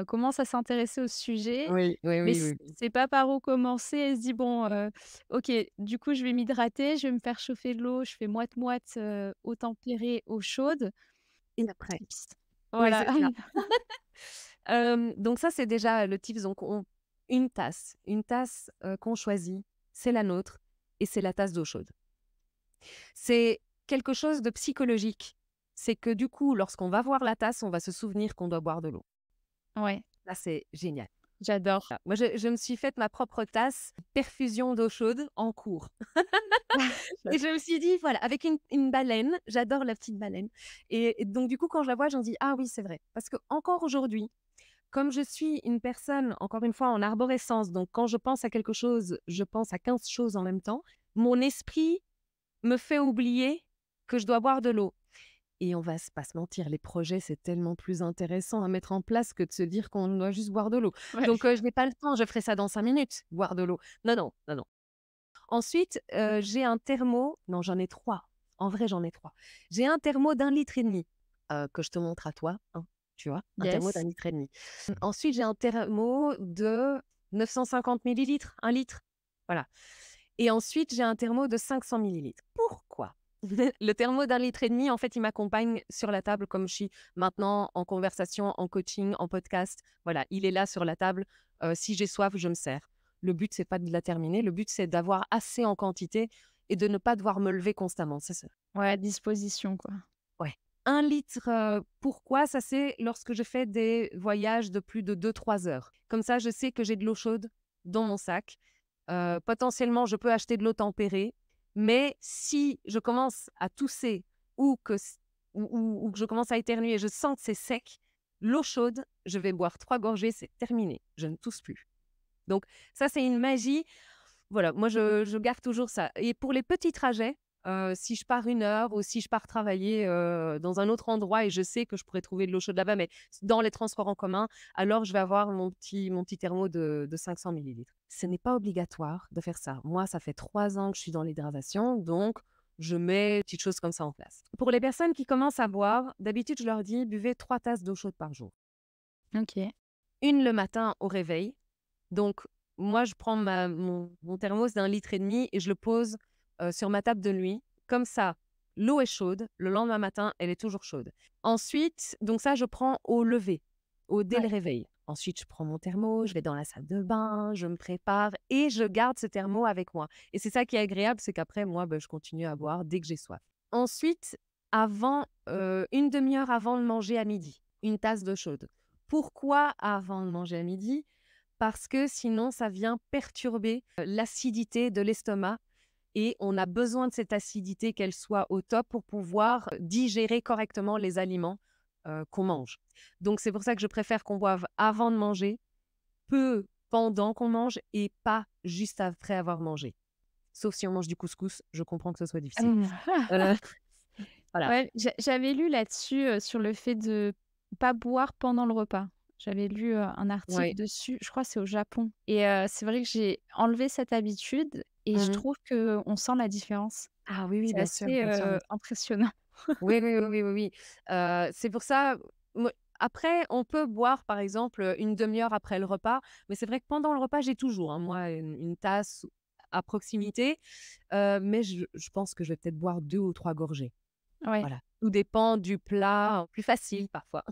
commence à s'intéresser au sujet,
Oui, oui,
mais
oui, oui, oui.
sait pas par où commencer. Elle se dit: «Bon, OK, du coup, je vais m'hydrater, je vais me faire chauffer de l'eau, je fais moite-moite, eau tempérée, eau chaude
Et après?
et puis
Oui,
voilà».
c'est ça. Donc ça, c'est déjà le tips. Donc une tasse, qu'on choisit, c'est la nôtre et c'est la tasse d'eau chaude. C'est quelque chose de psychologique. C'est que du coup, lorsqu'on va voir la tasse, on va se souvenir qu'on doit boire de l'eau.
Ouais,
Ça, c'est génial.
j'adore.
Moi, je me suis faite ma propre tasse, perfusion d'eau chaude en cours. Et je me suis dit, voilà, avec une baleine, j'adore la petite baleine. Et donc, du coup, quand je la vois, j'en dis, ah oui, c'est vrai. Parce que encore aujourd'hui, comme je suis une personne, encore une fois, en arborescence, donc quand je pense à quelque chose, je pense à 15 choses en même temps, mon esprit me fait oublier que je dois boire de l'eau. Et on va pas se mentir, les projets, c'est tellement plus intéressant à mettre en place que de se dire qu'on doit juste boire de l'eau.
Ouais.
Donc, je n'ai pas le temps, je ferai ça dans 5 minutes, boire de l'eau. Non, non, non, non. Ensuite, j'ai un thermo, non, j'en ai 3. En vrai, j'en ai 3. J'ai un thermo d'1,5 litre, que je te montre à toi, hein, tu vois? Un thermo
Yes.
d'1,5 litre. Ensuite, j'ai un thermo de 950 millilitres, 1 litre, voilà. Et ensuite, j'ai un thermo de 500 millilitres. Pourquoi? Le thermo d'1,5 litre, en fait, il m'accompagne sur la table comme je suis maintenant en conversation, en coaching, en podcast. Voilà, il est là sur la table. Si j'ai soif, je me sers. Le but, c'est pas de la terminer. Le but, c'est d'avoir assez en quantité et de ne pas devoir me lever constamment. C'est ça.
Ouais, à disposition, quoi.
Ouais. 1 litre, pourquoi? Ça, c'est lorsque je fais des voyages de plus de 2 3 heures. Comme ça, je sais que j'ai de l'eau chaude dans mon sac. Potentiellement, je peux acheter de l'eau tempérée. Mais si je commence à tousser ou que, ou que je commence à éternuer, je sens que c'est sec, l'eau chaude, je vais boire 3 gorgées, c'est terminé. Je ne tousse plus. Donc ça, c'est une magie. Voilà, moi, je garde toujours ça. Et pour les petits trajets, si je pars 1 heure ou si je pars travailler dans un autre endroit et je sais que je pourrais trouver de l'eau chaude là-bas, mais dans les transports en commun, alors je vais avoir mon petit thermo de 500 millilitres. Ce n'est pas obligatoire de faire ça. Moi, ça fait 3 ans que je suis dans l'hydratation, donc je mets des petites choses comme ça en place. Pour les personnes qui commencent à boire, d'habitude, je leur dis, buvez 3 tasses d'eau chaude par jour.
OK.
Une le matin au réveil. Donc, moi, je prends mon thermos d'1,5 litre et je le pose sur ma table de nuit. Comme ça, l'eau est chaude. Le lendemain matin, elle est toujours chaude. Ensuite, donc ça, je prends au lever, dès le
Ouais.
réveil. Ensuite, je prends mon thermo, je vais dans la salle de bain, je me prépare et je garde ce thermo avec moi. Et c'est ça qui est agréable, c'est qu'après, moi, je continue à boire dès que j'ai soif. Ensuite, une demi-heure avant de manger à midi, une tasse d'eau chaude. Pourquoi avant de manger à midi? Parce que sinon, ça vient perturber l'acidité de l'estomac et on a besoin de cette acidité, qu'elle soit au top pour pouvoir digérer correctement les aliments qu'on mange. Donc, c'est pour ça que je préfère qu'on boive avant de manger, peu pendant qu'on mange et pas juste après avoir mangé. Sauf si on mange du couscous, je comprends que ce soit difficile. Heu, voilà.
Ouais, j'avais lu là-dessus, sur le fait de pas boire pendant le repas. J'avais lu, un article
Ouais.
dessus, je crois que c'est au Japon et c'est vrai que j'ai enlevé cette habitude et je
Mmh.
trouve qu'on sent la différence.
Ah oui, oui,
C'est
bien sûr,
assez,
bien sûr, bien sûr.
impressionnant.
Oui, oui, oui, oui, oui, oui. C'est pour ça, moi après, on peut boire, par exemple, 1/2 heure après le repas, mais c'est vrai que pendant le repas, j'ai toujours, hein, moi, une tasse à proximité, mais je pense que je vais peut-être boire 2 ou 3 gorgées.
Ouais.
Voilà. Tout dépend du plat, plus facile parfois.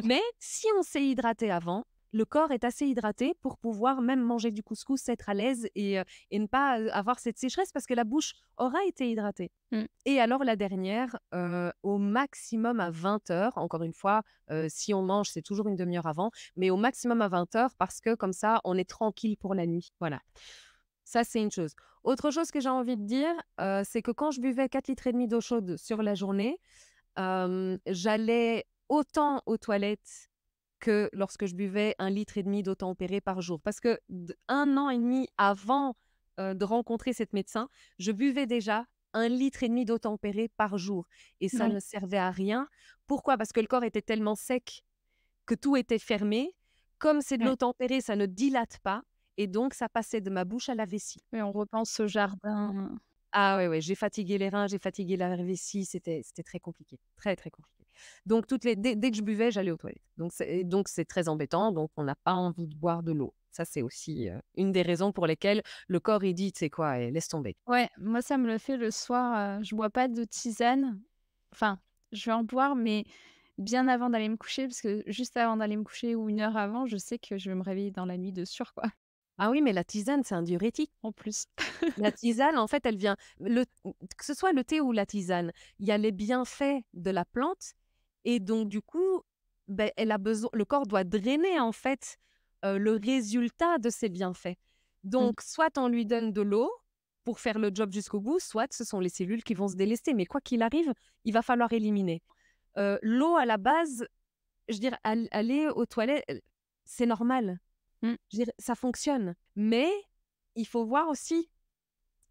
Mais si on s'est hydraté avant, le corps est assez hydraté pour pouvoir même manger du couscous, être à l'aise et ne pas, avoir cette sécheresse parce que la bouche aura été hydratée.
Mmh.
Et alors la dernière, au maximum à 20 heures, encore une fois, si on mange, c'est toujours une demi heure avant, mais au maximum à 20 heures parce que comme ça, on est tranquille pour la nuit. Voilà. Ça, c'est une chose. Autre chose que j'ai envie de dire, c'est que quand je buvais 4,5 litres d'eau chaude sur la journée, j'allais autant aux toilettes que lorsque je buvais 1,5 litre d'eau tempérée par jour. Parce que 1 an et demi avant de rencontrer cette médecin, je buvais déjà 1,5 litre d'eau tempérée par jour. Et ça
Ouais,
ne servait à rien. Pourquoi? Parce que le corps était tellement sec que tout était fermé. Comme c'est de
ouais.
l'eau tempérée, ça ne dilate pas. Et donc, ça passait de ma bouche à la vessie.
Oui, on repense au jardin.
Ah ouais, ouais, j'ai fatigué les reins, j'ai fatigué la vessie, c'était très compliqué, très, très compliqué. Donc dès que je buvais, j'allais aux toilettes. Donc c'est très embêtant, donc on n'a pas envie de boire de l'eau. Ça, c'est aussi, une des raisons pour lesquelles le corps, il dit: «Tu sais quoi? Laisse tomber».
Ouais, moi ça me le fait le soir, je bois pas de tisane. Enfin, je vais en boire, mais bien avant d'aller me coucher, parce que juste avant d'aller me coucher ou 1 heure avant, je sais que je vais me réveiller dans la nuit de sûr, quoi,
Ah oui, mais la tisane, c'est un diurétique.
en plus.
La tisane, en fait, elle vient que ce soit le thé ou la tisane, il y a les bienfaits de la plante et donc du coup, beh, elle a besoin le corps doit drainer, en fait, le résultat de ces bienfaits.
Mmh.
Donc soit on lui donne de l'eau pour faire le job jusqu'au bout, soit ce sont les cellules qui vont se délester, mais quoi qu'il arrive, il va falloir éliminer. L'eau à la base, je veux dire, aller aux toilettes, c'est normal.
Mmh.
Je veux dire, ça fonctionne, mais il faut voir aussi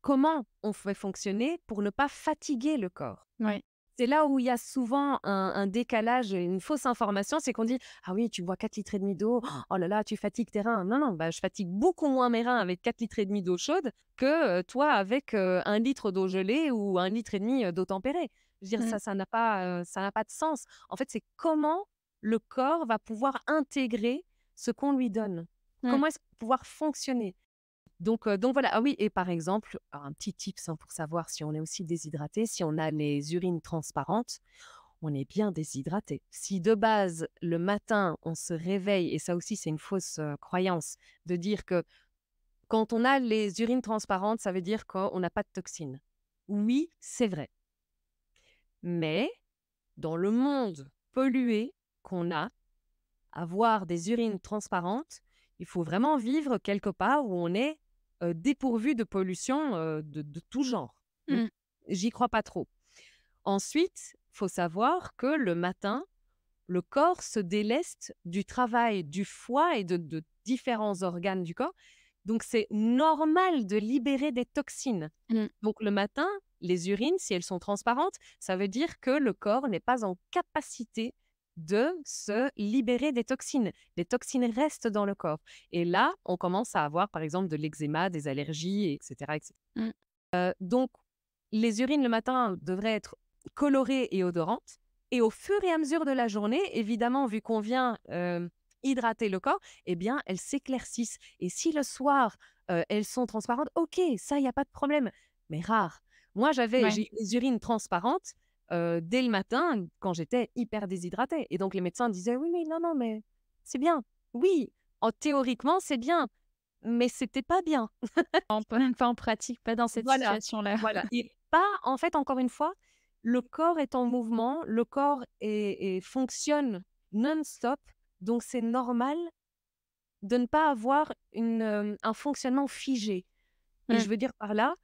comment on fait fonctionner pour ne pas fatiguer le corps.
Ouais.
C'est là où il y a souvent un décalage, une fausse information, c'est qu'on dit: «Ah oui, tu bois 4,5 litres d'eau, oh là là, tu fatigues tes reins». Non, non, bah, je fatigue beaucoup moins mes reins avec 4,5 litres d'eau chaude que, toi avec, 1 litre d'eau gelée ou 1,5 litre d'eau tempérée. Je veux dire
Mmh.
ça n'a pas de sens. En fait, c'est comment le corps va pouvoir intégrer ce qu'on lui donne.
Mmh.
Comment est-ce qu'il va pouvoir fonctionner? Donc voilà. Ah oui, et par exemple, alors un petit tips, hein, pour savoir si on est aussi déshydraté, si on a les urines transparentes, on est bien déshydraté. Si de base, le matin, on se réveille, et ça aussi c'est une fausse croyance, de dire que quand on a les urines transparentes, ça veut dire qu'on n'a pas de toxines. Oui, c'est vrai. Mais dans le monde pollué qu'on a, avoir des urines transparentes, il faut vraiment vivre quelque part où on est dépourvu de pollution de tout genre. Mmh.
Mmh.
J'y crois pas trop. Ensuite, faut savoir que le matin, le corps se déleste du travail du foie et de différents organes du corps. Donc, c'est normal de libérer des toxines.
Mmh.
Donc, le matin, les urines, si elles sont transparentes, ça veut dire que le corps n'est pas en capacité de se libérer des toxines. Les toxines restent dans le corps. Et là, on commence à avoir, par exemple, de l'eczéma, des allergies, etc., etc.
Mmh.
Donc, les urines le matin devraient être colorées et odorantes. Et au fur et à mesure de la journée, évidemment, vu qu'on vient hydrater le corps, eh bien, elles s'éclaircissent. Et si le soir, elles sont transparentes, ok, ça, il n'y a pas de problème. Mais rare. Moi,
Ouais.
j'ai eu les urines transparentes dès le matin quand j'étais hyper déshydratée. Et donc, les médecins disaient, oui, mais non, non, mais c'est bien. Oui, théoriquement, c'est bien, mais c'était pas bien.
Pas en pratique, pas dans cette
Voilà,
situation-là.
voilà. Et pas en fait, encore une fois, le corps est en mouvement, le corps fonctionne non-stop, donc c'est normal de ne pas avoir un fonctionnement figé. Et
Mmh.
je veux dire par là,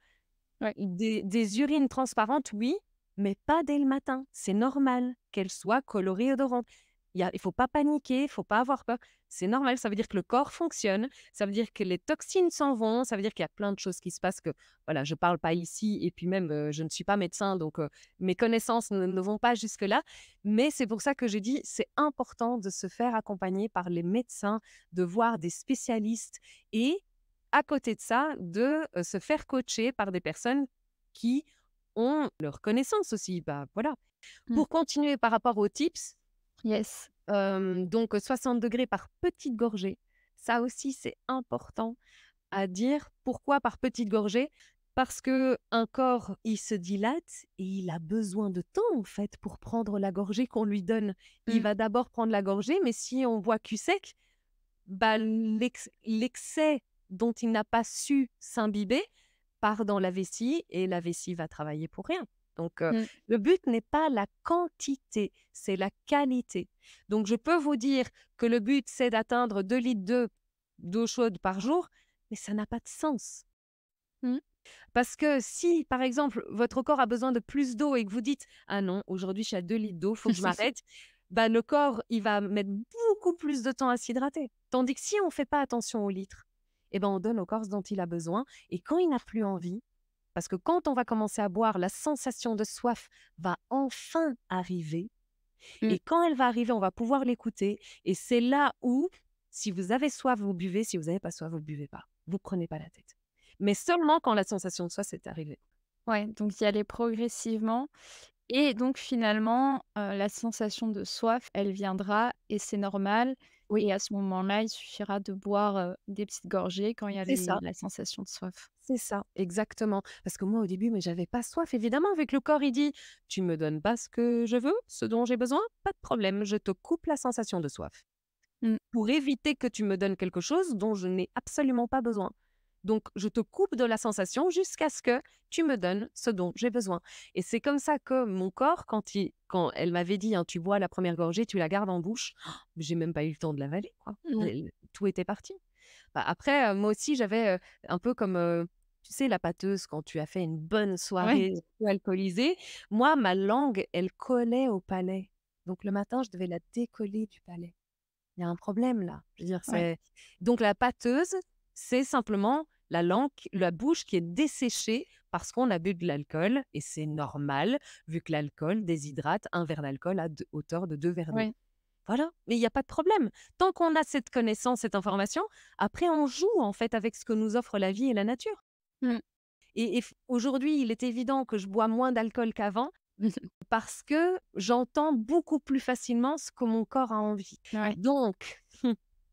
Ouais.
des urines transparentes, oui, mais pas dès le matin. C'est normal qu'elles soient colorées et odorantes. Il faut pas paniquer, il faut pas avoir peur. C'est normal, ça veut dire que le corps fonctionne, ça veut dire que les toxines s'en vont, ça veut dire qu'il y a plein de choses qui se passent que, voilà, je parle pas ici et puis même, je ne suis pas médecin, donc mes connaissances ne vont pas jusque-là. Mais c'est pour ça que je dis, c'est important de se faire accompagner par les médecins, de voir des spécialistes et à côté de ça, de se faire coacher par des personnes qui ont leur connaissance aussi. Bah, voilà.
Mmh.
Pour continuer par rapport aux tips,
Yes.
donc 60 degrés par petite gorgée. Ça aussi, c'est important à dire. Pourquoi par petite gorgée? Parce que un corps, il se dilate et il a besoin de temps, en fait, pour prendre la gorgée qu'on lui donne. Il
Mmh.
va d'abord prendre la gorgée, mais si on boit cul sec, bah, l'excès dont il n'a pas su s'imbiber part dans la vessie et la vessie va travailler pour rien. Donc,
Mmh.
le but n'est pas la quantité, c'est la qualité. Donc, je peux vous dire que le but, c'est d'atteindre 2 litres d'eau chaude par jour, mais ça n'a pas de sens.
Mmh.
Parce que si, par exemple, votre corps a besoin de plus d'eau et que vous dites: «Ah non, aujourd'hui, je suis à 2 litres d'eau, il faut que je m'arrête», bah, le corps, il va mettre beaucoup plus de temps à s'hydrater. Tandis que si on ne fait pas attention aux litres, eh ben, on donne au corps ce dont il a besoin et quand il n'a plus envie, parce que quand on va commencer à boire, la sensation de soif va enfin arriver
Mmh.
et quand elle va arriver, on va pouvoir l'écouter et c'est là où, si vous avez soif, vous buvez, si vous n'avez pas soif, vous ne buvez pas. Vous ne prenez pas la tête. Mais seulement quand la sensation de soif est arrivée.
Ouais, donc y aller progressivement et donc finalement, la sensation de soif, elle viendra et c'est normal
Oui,
et à ce moment-là, il suffira de boire, des petites gorgées quand il y a
c'est ça.
la sensation de soif.
C'est ça, exactement. Parce que moi, au début, mais j'avais pas soif, évidemment, avec le corps, il dit: «Tu me donnes pas ce que je veux, ce dont j'ai besoin, pas de problème, je te coupe la sensation de soif,
Mmh.
pour éviter que tu me donnes quelque chose dont je n'ai absolument pas besoin. Donc je te coupe de la sensation jusqu'à ce que tu me donnes ce dont j'ai besoin». Et c'est comme ça que mon corps, quand elle m'avait dit, hein: «Tu bois la première gorgée, tu la gardes en bouche», j'ai même pas eu le temps de l'avaler, quoi.
Mmh.
Tout était parti. Bah, après, moi aussi j'avais, un peu comme, tu sais la pâteuse quand tu as fait une bonne
Ouais.
soirée un peu alcoolisée, moi ma langue, elle collait au palais. Donc le matin, je devais la décoller du palais. Il y a un problème là. Je veux dire,
Ouais.
c'est donc la pâteuse, c'est simplement la langue, la bouche qui est desséchée parce qu'on a bu de l'alcool et c'est normal vu que l'alcool déshydrate, un verre d'alcool à hauteur de 2 verres d'eau.
Ouais.
Voilà, mais il y a pas de problème. Tant qu'on a cette connaissance, cette information, après on joue en fait avec ce que nous offre la vie et la nature.
Mmh.
Et aujourd'hui, il est évident que je bois moins d'alcool qu'avant parce que j'entends beaucoup plus facilement ce que mon corps a envie.
Ouais.
Donc,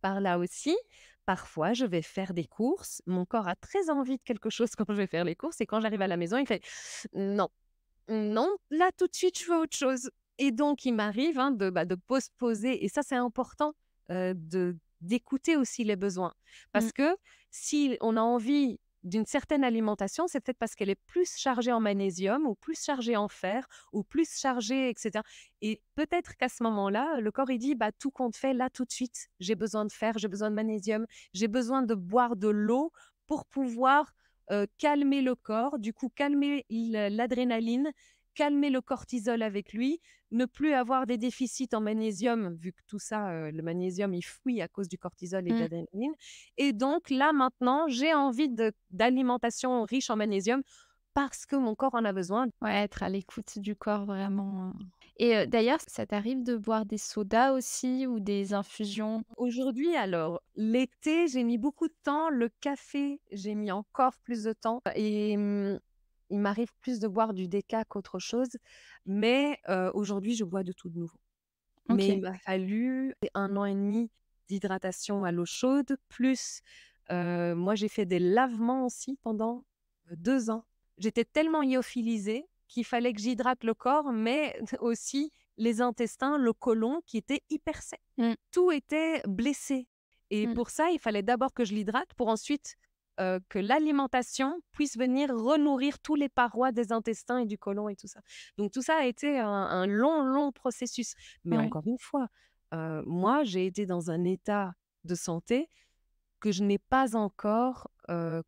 par là aussi, parfois je vais faire des courses. Mon corps a très envie de quelque chose quand je vais faire les courses et quand j'arrive à la maison, il fait non, non, là tout de suite, je veux autre chose. Et donc, il m'arrive hein, de postposer. Et ça, c'est important d'écouter aussi les besoins.
Mmh.
Parce que si on a envie d'une certaine alimentation, c'est peut-être parce qu'elle est plus chargée en magnésium ou plus chargée en fer ou plus chargée, etc. Et peut-être qu'à ce moment-là, le corps, il dit, bah, tout compte fait, là, tout de suite, j'ai besoin de fer, j'ai besoin de magnésium, j'ai besoin de boire de l'eau pour pouvoir calmer le corps, du coup calmer l'adrénaline, calmer le cortisol avec lui, ne plus avoir des déficits en magnésium, vu que tout ça, le magnésium, il fuit à cause du cortisol et de
Mmh.
l'adrénaline. Et donc là, maintenant, j'ai envie d'alimentation riche en magnésium parce que mon corps en a besoin.
Ouais, être à l'écoute du corps vraiment, et d'ailleurs, ça t'arrive de boire des sodas aussi ou des infusions?
Aujourd'hui, alors, l'été, j'ai mis beaucoup de temps. Le café, j'ai mis encore plus de temps. Et il m'arrive plus de boire du déca qu'autre chose. Mais aujourd'hui, je bois de tout de nouveau. Mais
OK.
il m'a fallu 1 an et demi d'hydratation à l'eau chaude, plus moi, j'ai fait des lavements aussi pendant 2 ans. J'étais tellement lyophilisée qu'il fallait que j'hydrate le corps, mais aussi les intestins, le côlon qui était hyper sec.
Mmh.
Tout était blessé. Et
Mmh.
pour ça, il fallait d'abord que je l'hydrate pour ensuite que l'alimentation puisse venir renourrir tous les parois des intestins et du côlon et tout ça. Donc tout ça a été un long, long processus. Mais
Ouais.
encore une fois, moi, j'ai été dans un état de santé que je n'ai pas encore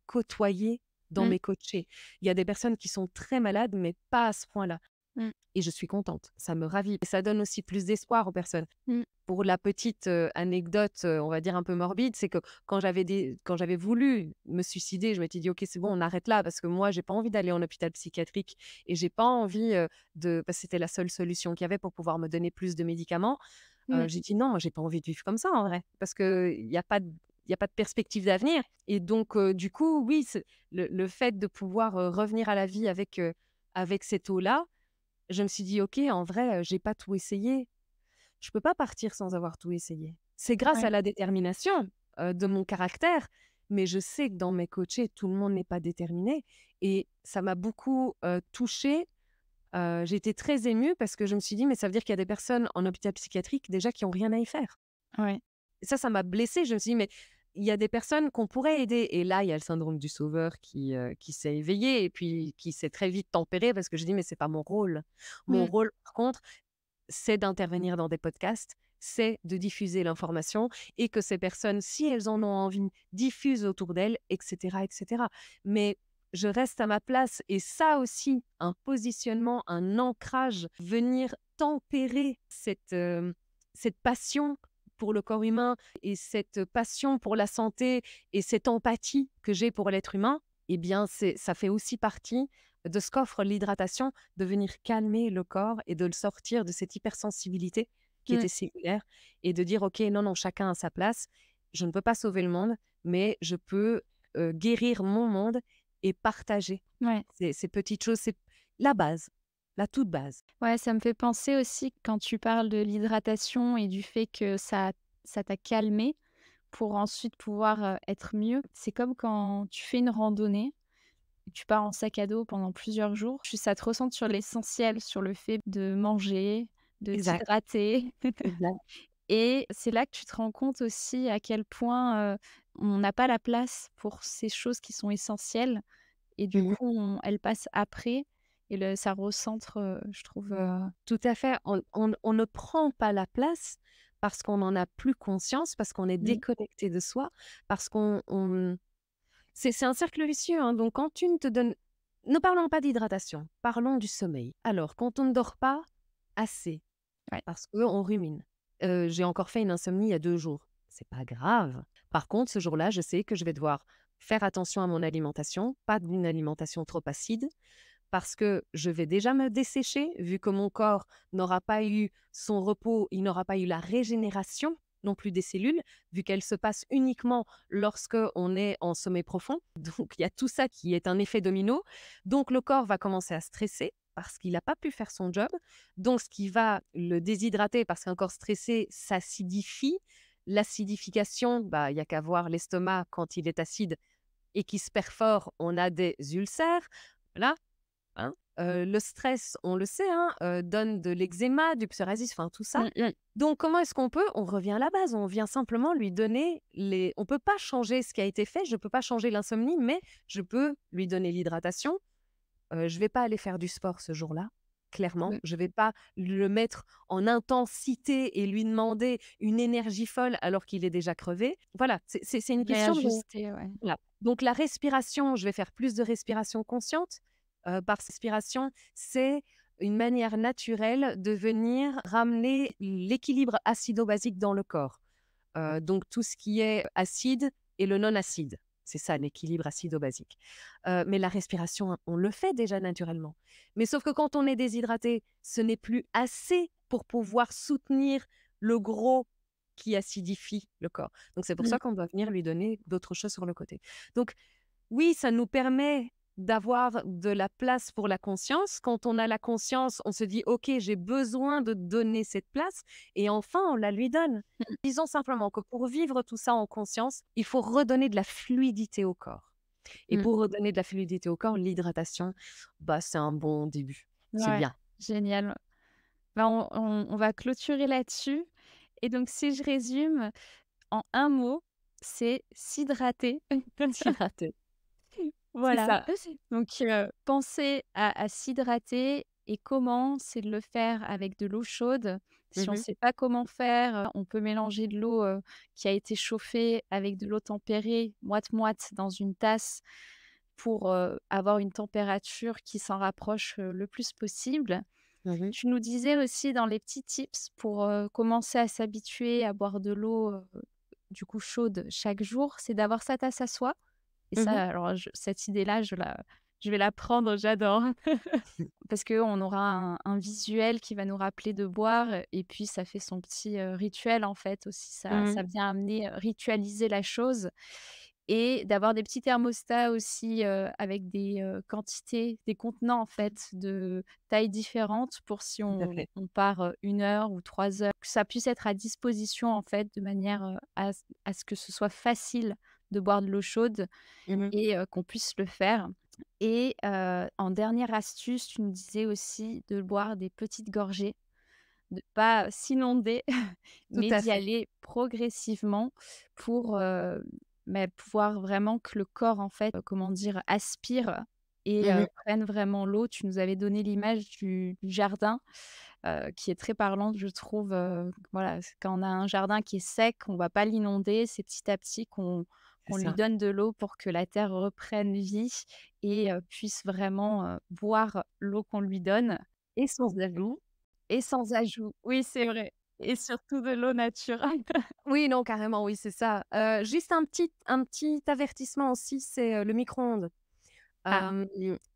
côtoyé dans
Mmh.
mes coachés. Il y a des personnes qui sont très malades, mais pas à ce point-là.
Mmh.
Et je suis contente, ça me ravit. Et ça donne aussi plus d'espoir aux personnes.
Mmh.
Pour la petite anecdote, on va dire un peu morbide, c'est que quand j'avais voulu me suicider, je m'étais dit: «OK, c'est bon, on arrête là», parce que moi, j'ai pas envie d'aller en hôpital psychiatrique et j'ai pas envie, parce que c'était la seule solution qu'il y avait pour pouvoir me donner plus de médicaments.
Mmh.
J'ai dit: «Non, moi, j'ai pas envie de vivre comme ça, en vrai», parce qu'il y a pas de perspective d'avenir. Et donc du coup, oui, le fait de pouvoir, revenir à la vie avec cette eau-là, je me suis dit: «OK, en vrai, j'ai pas tout essayé. Je peux pas partir sans avoir tout essayé». C'est grâce à
Ouais.
la détermination, de mon caractère, mais je sais que dans mes coachés, tout le monde n'est pas déterminé. Et ça m'a beaucoup, touchée. J'ai été très émue parce que je me suis dit: «Mais ça veut dire qu'il y a des personnes en hôpital psychiatrique déjà qui ont rien à y faire».
Ouais.
Et ça m'a blessée. Je me suis dit: «Mais il y a des personnes qu'on pourrait aider». Et là, il y a le syndrome du sauveur qui s'est éveillé et puis qui s'est très vite tempéré parce que je dis: «Mais c'est pas mon rôle». Mon
Mmh.
rôle, par contre, c'est d'intervenir dans des podcasts, c'est de diffuser l'information et que ces personnes, si elles en ont envie, diffusent autour d'elles, etc., etc. Mais je reste à ma place et ça aussi, un positionnement, un ancrage, venir tempérer cette passion pour le corps humain et cette passion pour la santé et cette empathie que j'ai pour l'être humain, eh bien, ça fait aussi partie de ce qu'offre l'hydratation, de venir calmer le corps et de le sortir de cette hypersensibilité qui
Mmh.
était cellulaire et de dire: «OK, non, non, chacun a sa place. Je ne peux pas sauver le monde, mais je peux, guérir mon monde et partager
Ouais.
ces petites choses. C'est la base, la toute base.
Ouais, ça me fait penser aussi quand tu parles de l'hydratation et du fait que ça t'a calmé pour ensuite pouvoir, être mieux. C'est comme quand tu fais une randonnée, tu pars en sac à dos pendant plusieurs jours, ça te recentre sur l'essentiel, sur le fait de manger, de
Exact,
t'hydrater.
exact.
Et c'est là que tu te rends compte aussi à quel point, on n'a pas la place pour ces choses qui sont essentielles et du
Mmh.
coup elles passent après et ça recentre, je trouve,
Tout à fait. On ne prend pas la place parce qu'on n'en a plus conscience, parce qu'on est
mmh,
déconnecté de soi, parce qu'on c'est un cercle vicieux, hein, donc quand tu ne te donnes ne parlons pas d'hydratation, parlons du sommeil. Alors, quand on ne dort pas assez,
ouais.
parce qu'on rumine, j'ai encore fait une insomnie il y a 2 jours, c'est pas grave. Par contre, ce jour-là, je sais que je vais devoir faire attention à mon alimentation, pas d'une alimentation trop acide, parce que je vais déjà me dessécher, vu que mon corps n'aura pas eu son repos, il n'aura pas eu la régénération non plus des cellules, vu qu'elle se passe uniquement lorsque on est en sommeil profond. Donc, il y a tout ça qui est un effet domino. Donc, le corps va commencer à stresser parce qu'il n'a pas pu faire son job. Donc, ce qui va le déshydrater, parce qu'un corps stressé s'acidifie. L'acidification, bah, il n'y a qu'à voir l'estomac quand il est acide et qui se perfore, on a des ulcères. Voilà, hein. Le stress, on le sait, hein, donne de l'eczéma, du psoriasis, enfin tout ça.
Mmh mh.
Donc comment est-ce qu'on peut? On revient à la base, on vient simplement lui donner les on peut pas changer ce qui a été fait, je peux pas changer l'insomnie, mais je peux lui donner l'hydratation. Je vais pas aller faire du sport ce jour-là, clairement.
Mmh.
Je vais pas le mettre en intensité et lui demander une énergie folle alors qu'il est déjà crevé. Voilà, c'est une question de
Réajuster, ouais.
voilà. Donc la respiration, je vais faire plus de respiration consciente. Parce que respiration, c'est une manière naturelle de venir ramener l'équilibre acido-basique dans le corps. Donc tout ce qui est acide et le non-acide. C'est ça l'équilibre acido-basique. Mais la respiration, on le fait déjà naturellement. Mais sauf que quand on est déshydraté, ce n'est plus assez pour pouvoir soutenir le gros qui acidifie le corps. Donc c'est pour
Mmh.
ça qu'on doit venir lui donner d'autres choses sur le côté. Donc oui, ça nous permet d'avoir de la place pour la conscience. Quand on a la conscience, on se dit: «OK, j'ai besoin de donner cette place» et enfin, on la lui donne.
Mmh.
Disons simplement que pour vivre tout ça en conscience, il faut redonner de la fluidité au corps et
Mmh.
pour redonner de la fluidité au corps, l'hydratation, bah, c'est un bon début. C'est
Ouais,
bien.
génial. Bah, on va clôturer là-dessus et donc si je résume en un mot, c'est s'hydrater.
S'hydrater, c'est
Voilà.
ça.
Donc penser à s'hydrater et comment? C'est de le faire avec de l'eau chaude. Si on ne
Mmh.
sait pas comment faire, on peut mélanger de l'eau, qui a été chauffée avec de l'eau tempérée moite-moite dans une tasse pour, avoir une température qui s'en rapproche, le plus possible.
Mmh.
Tu nous disais aussi dans les petits tips pour, commencer à s'habituer à boire de l'eau, du coup chaude chaque jour, c'est d'avoir sa tasse à soi et ça
Mmh.
alors cette idée-là, je vais la prendre, j'adore. Parce qu'on aura un visuel qui va nous rappeler de boire et puis ça fait son petit, rituel en fait aussi. Ça
Mmh.
vient amener, ritualiser la chose et d'avoir des petits thermostats aussi, avec des, quantités, des contenants en fait de tailles différentes pour si
Tout à
on
fait.
on part, 1 heure ou 3 heures, que ça puisse être à disposition en fait de manière, à ce que ce soit facile de boire de l'eau chaude
Mmh.
et qu'on puisse le faire. Et en dernière astuce, tu nous disais aussi de boire des petites gorgées, de pas s'inonder,
Tout
mais
à
d'y
fait.
aller progressivement pour, pouvoir vraiment que le corps, en fait, comment dire, aspire et
Mmh.
prenne vraiment l'eau. Tu nous avais donné l'image du jardin, qui est très parlante, je trouve, voilà, c'est quand on a un jardin qui est sec, on va pas l'inonder, c'est petit à petit
C'est
qu'on lui
ça.
donne de l'eau pour que la terre reprenne vie et puisse vraiment, boire l'eau qu'on lui donne
Et sans ajout.
et sans ajout. Oui, c'est vrai et surtout de l'eau naturelle.
Oui, non, carrément, oui, c'est ça. Juste un petit avertissement aussi, c'est, le micro-ondes.
Ah,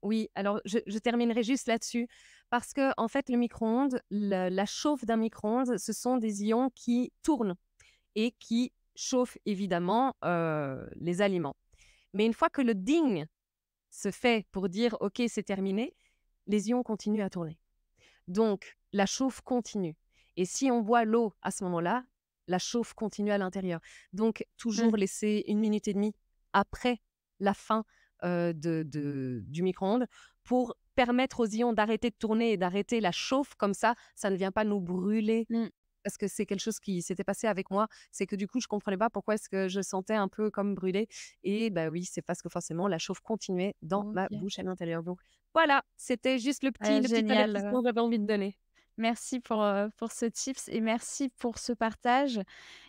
Oui, alors je terminerai juste là-dessus parce que en fait, le micro-ondes, la chauffe d'un micro-ondes, ce sont des ions qui tournent et qui chauffent évidemment, les aliments. Mais une fois que le ding se fait pour dire OK, c'est terminé, les ions continuent à tourner. Donc, la chauffe continue. Et si on boit l'eau à ce moment-là, la chauffe continue à l'intérieur. Donc, toujours laisser 1 minute et demie après la fin du micro-ondes pour permettre aux ions d'arrêter de tourner et d'arrêter la chauffe. Comme ça ne vient pas nous brûler. Parce que c'est quelque chose qui s'était passé avec moi, c'est que du coup, je comprenais pas pourquoi est-ce que je sentais un peu comme brûlé. Et bah oui, c'est parce que forcément, la chauffe continuait dans ma
OK.
bouche à l'intérieur. Donc voilà, c'était juste le petit
Génial,
avertissement que j'avais envie de donner.
merci pour ce tips et merci pour ce partage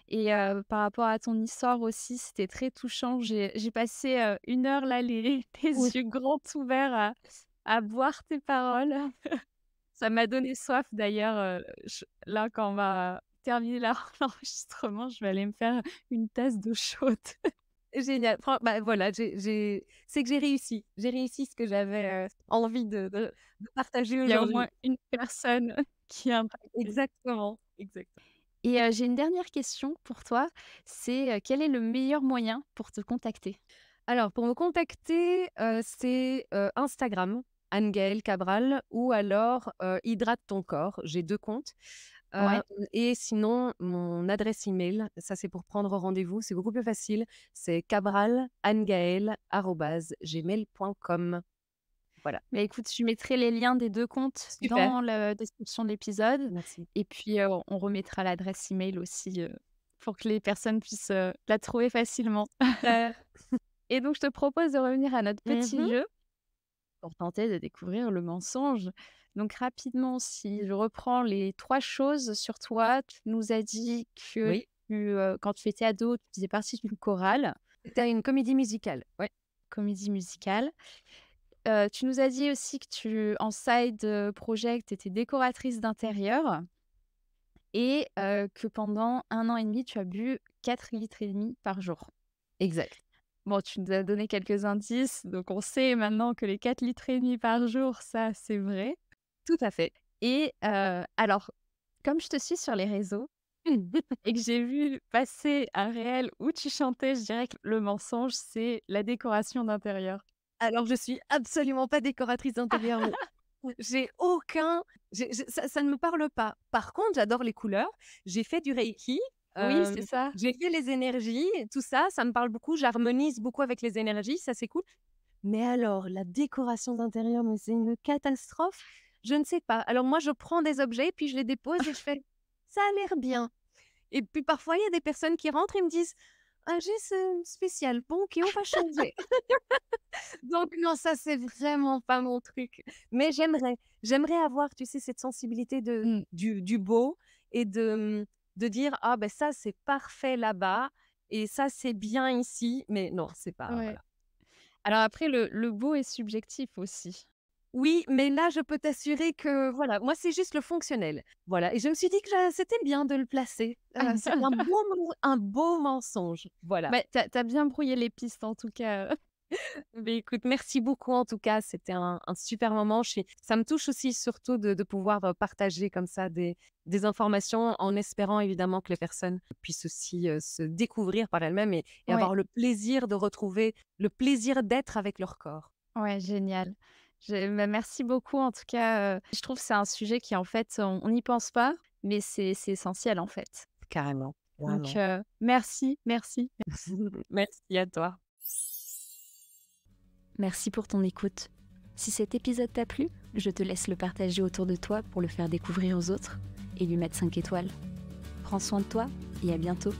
et par rapport à ton histoire aussi, c'était très touchant. J'ai passé, 1 heure là, les
Oui.
yeux grands ouverts à boire tes paroles. Ça m'a donné soif d'ailleurs, là, quand on va terminer l'enregistrement, je vais aller me faire une tasse d'eau chaude.
Génial. Bah voilà, c'est que j'ai réussi. J'ai réussi ce que j'avais envie de partager
Il y a au moins
aujourd'hui.
une personne qui est impactée.
Exactement. Exactement.
Et j'ai une dernière question pour toi, c'est, quel est le meilleur moyen pour te contacter?
Alors, pour me contacter, c'est Instagram, Anne-Gaëlle Cabral, ou alors Hydrate ton corps. J'ai 2 comptes.
Ouais.
Et sinon, mon adresse email, ça c'est pour prendre rendez-vous, c'est beaucoup plus facile. C'est cabralannegaëlle@gmail.com. Voilà.
Bah, écoute, je mettrai les liens des 2 comptes
Super.
dans la description de l'épisode
Merci.
et puis, on remettra l'adresse email aussi, pour que les personnes puissent, la trouver facilement.
Super.
Et donc je te propose de revenir à notre petit
Mmh.
jeu pour tenter de découvrir le mensonge. Donc rapidement, si je reprends les 3 choses sur toi, tu nous as dit que
Oui,
quand tu étais ado, tu faisais partie d'une chorale,
c'était une comédie musicale. Ouais,
comédie musicale. Tu nous as dit aussi que en side, project, tu étais décoratrice d'intérieur et que pendant 1 an et demi, tu as bu 4,5 litres par jour.
exact.
Bon, tu nous as donné quelques indices, donc on sait maintenant que les 4,5 litres par jour, ça, c'est vrai.
Tout à fait.
Et alors, comme je te suis sur les réseaux et que j'ai vu passer un réel où tu chantais, je dirais que le mensonge, c'est la décoration d'intérieur.
Alors, je suis absolument pas décoratrice d'intérieur, mais j'ai aucun ça ne me parle pas. Par contre, j'adore les couleurs. J'ai fait du reiki,
Oui,
hem,
c'est ça.
j'ai fait les énergies, tout ça, ça me parle beaucoup. J'harmonise beaucoup avec les énergies, ça c'est cool. Mais alors, la décoration d'intérieur, mais c'est une catastrophe. Je ne sais pas. Alors moi, je prends des objets, puis je les dépose et je fais: «Ça a l'air bien». Et puis parfois, il y a des personnes qui rentrent et me disent: «Ah, j'ai ce spécial, bon OK, on va changer». Donc non, ça, c'est vraiment pas mon truc. Mais j'aimerais avoir, tu sais, cette sensibilité
Mmh.
du beau et de dire: «Ah ben ça, c'est parfait là-bas et ça, c'est bien ici». Mais non, c'est pas
Ouais.
voilà.
Alors après, le beau est subjectif aussi.
Oui, mais là, je peux t'assurer que voilà, moi, c'est juste le fonctionnel. Voilà et je me suis dit que c'était bien de le placer. C'est un beau mensonge. Voilà.
Bah, tu as bien brouillé les pistes en tout cas.
Beh, écoute, merci beaucoup en tout cas, c'était un super moment. Ça me touche aussi surtout de pouvoir partager comme ça des informations en espérant évidemment que les personnes puissent aussi se découvrir par elles-mêmes et
Ouais,
avoir le plaisir de retrouver le plaisir d'être avec leur corps.
ouais, génial. Bah, merci beaucoup en tout cas, je trouve que c'est un sujet qui en fait, on n'y pense pas, mais c'est essentiel en fait.
Carrément,
Donc
vraiment.
merci, merci.
Merci à toi.
Merci pour ton écoute. Si cet épisode t'a plu, je te laisse le partager autour de toi pour le faire découvrir aux autres et lui mettre 5 étoiles. Prends soin de toi et à bientôt.